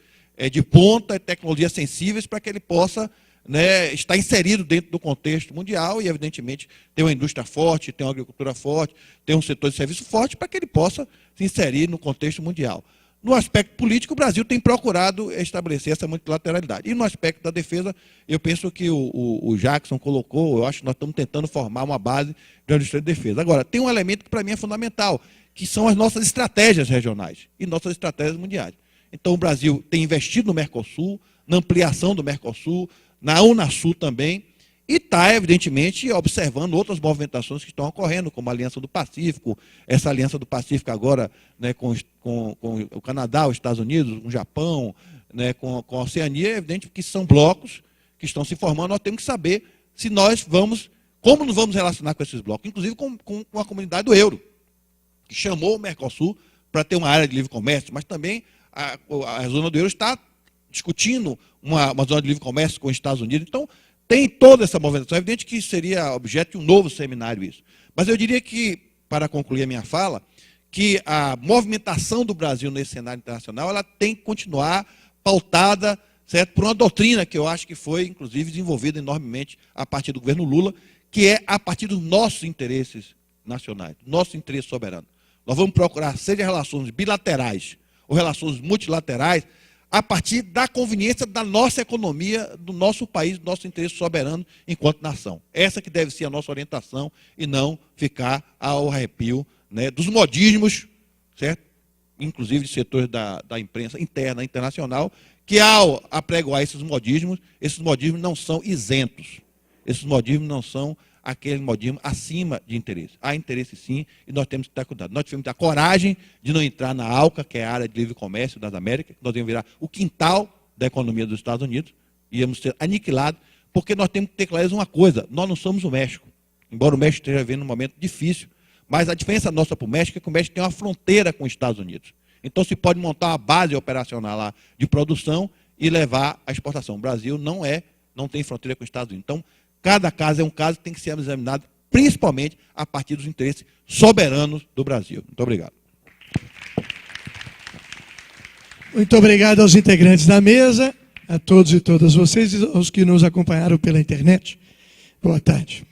de ponta, tecnologias sensíveis, para que ele possa, né, estar inserido dentro do contexto mundial e, evidentemente, ter uma indústria forte, ter uma agricultura forte, ter um setor de serviço forte, para que ele possa se inserir no contexto mundial. No aspecto político, o Brasil tem procurado estabelecer essa multilateralidade. E no aspecto da defesa, eu penso que o Jackson colocou, eu acho que nós estamos tentando formar uma base de indústria de defesa. Agora, tem um elemento que para mim é fundamental, que são as nossas estratégias regionais e nossas estratégias mundiais. Então, o Brasil tem investido no Mercosul, na ampliação do Mercosul, na Unasul também, e está, evidentemente, observando outras movimentações que estão ocorrendo, como a Aliança do Pacífico, essa Aliança do Pacífico agora, né, com o Canadá, os Estados Unidos, com o Japão, né, com a Oceania. É evidente que são blocos que estão se formando. Nós temos que saber se nós como nos vamos relacionar com esses blocos, inclusive com a comunidade do euro, que chamou o Mercosul para ter uma área de livre comércio, mas também a zona do euro está discutindo uma zona de livre comércio com os Estados Unidos. Então, tem toda essa movimentação. É evidente que seria objeto de um novo seminário isso. Mas eu diria que, para concluir a minha fala, que a movimentação do Brasil nesse cenário internacional ela tem que continuar pautada, certo, por uma doutrina que eu acho que foi, inclusive, desenvolvida enormemente a partir do governo Lula, que é a partir dos nossos interesses nacionais, do nosso interesse soberano. Nós vamos procurar, seja relações bilaterais ou relações multilaterais, a partir da conveniência da nossa economia, do nosso país, do nosso interesse soberano enquanto nação. Essa que deve ser a nossa orientação e não ficar ao arrepio, né, dos modismos, certo? Inclusive de setores da imprensa interna, internacional, que ao apregoar esses modismos não são isentos. Esses modismos não são aquele modismo acima de interesse. Há interesse sim, e nós temos que ter cuidado. Nós tivemos que ter a coragem de não entrar na ALCA, que é a área de livre comércio das Américas, nós íamos virar o quintal da economia dos Estados Unidos, íamos ser aniquilados, porque nós temos que ter clareza uma coisa, nós não somos o México, embora o México esteja vivendo um momento difícil, mas a diferença nossa para o México é que o México tem uma fronteira com os Estados Unidos. Então se pode montar uma base operacional lá de produção e levar à exportação. O Brasil não tem fronteira com os Estados Unidos. Então, cada caso é um caso que tem que ser examinado, principalmente a partir dos interesses soberanos do Brasil. Muito obrigado. Muito obrigado aos integrantes da mesa, a todos e todas vocês e aos que nos acompanharam pela internet. Boa tarde.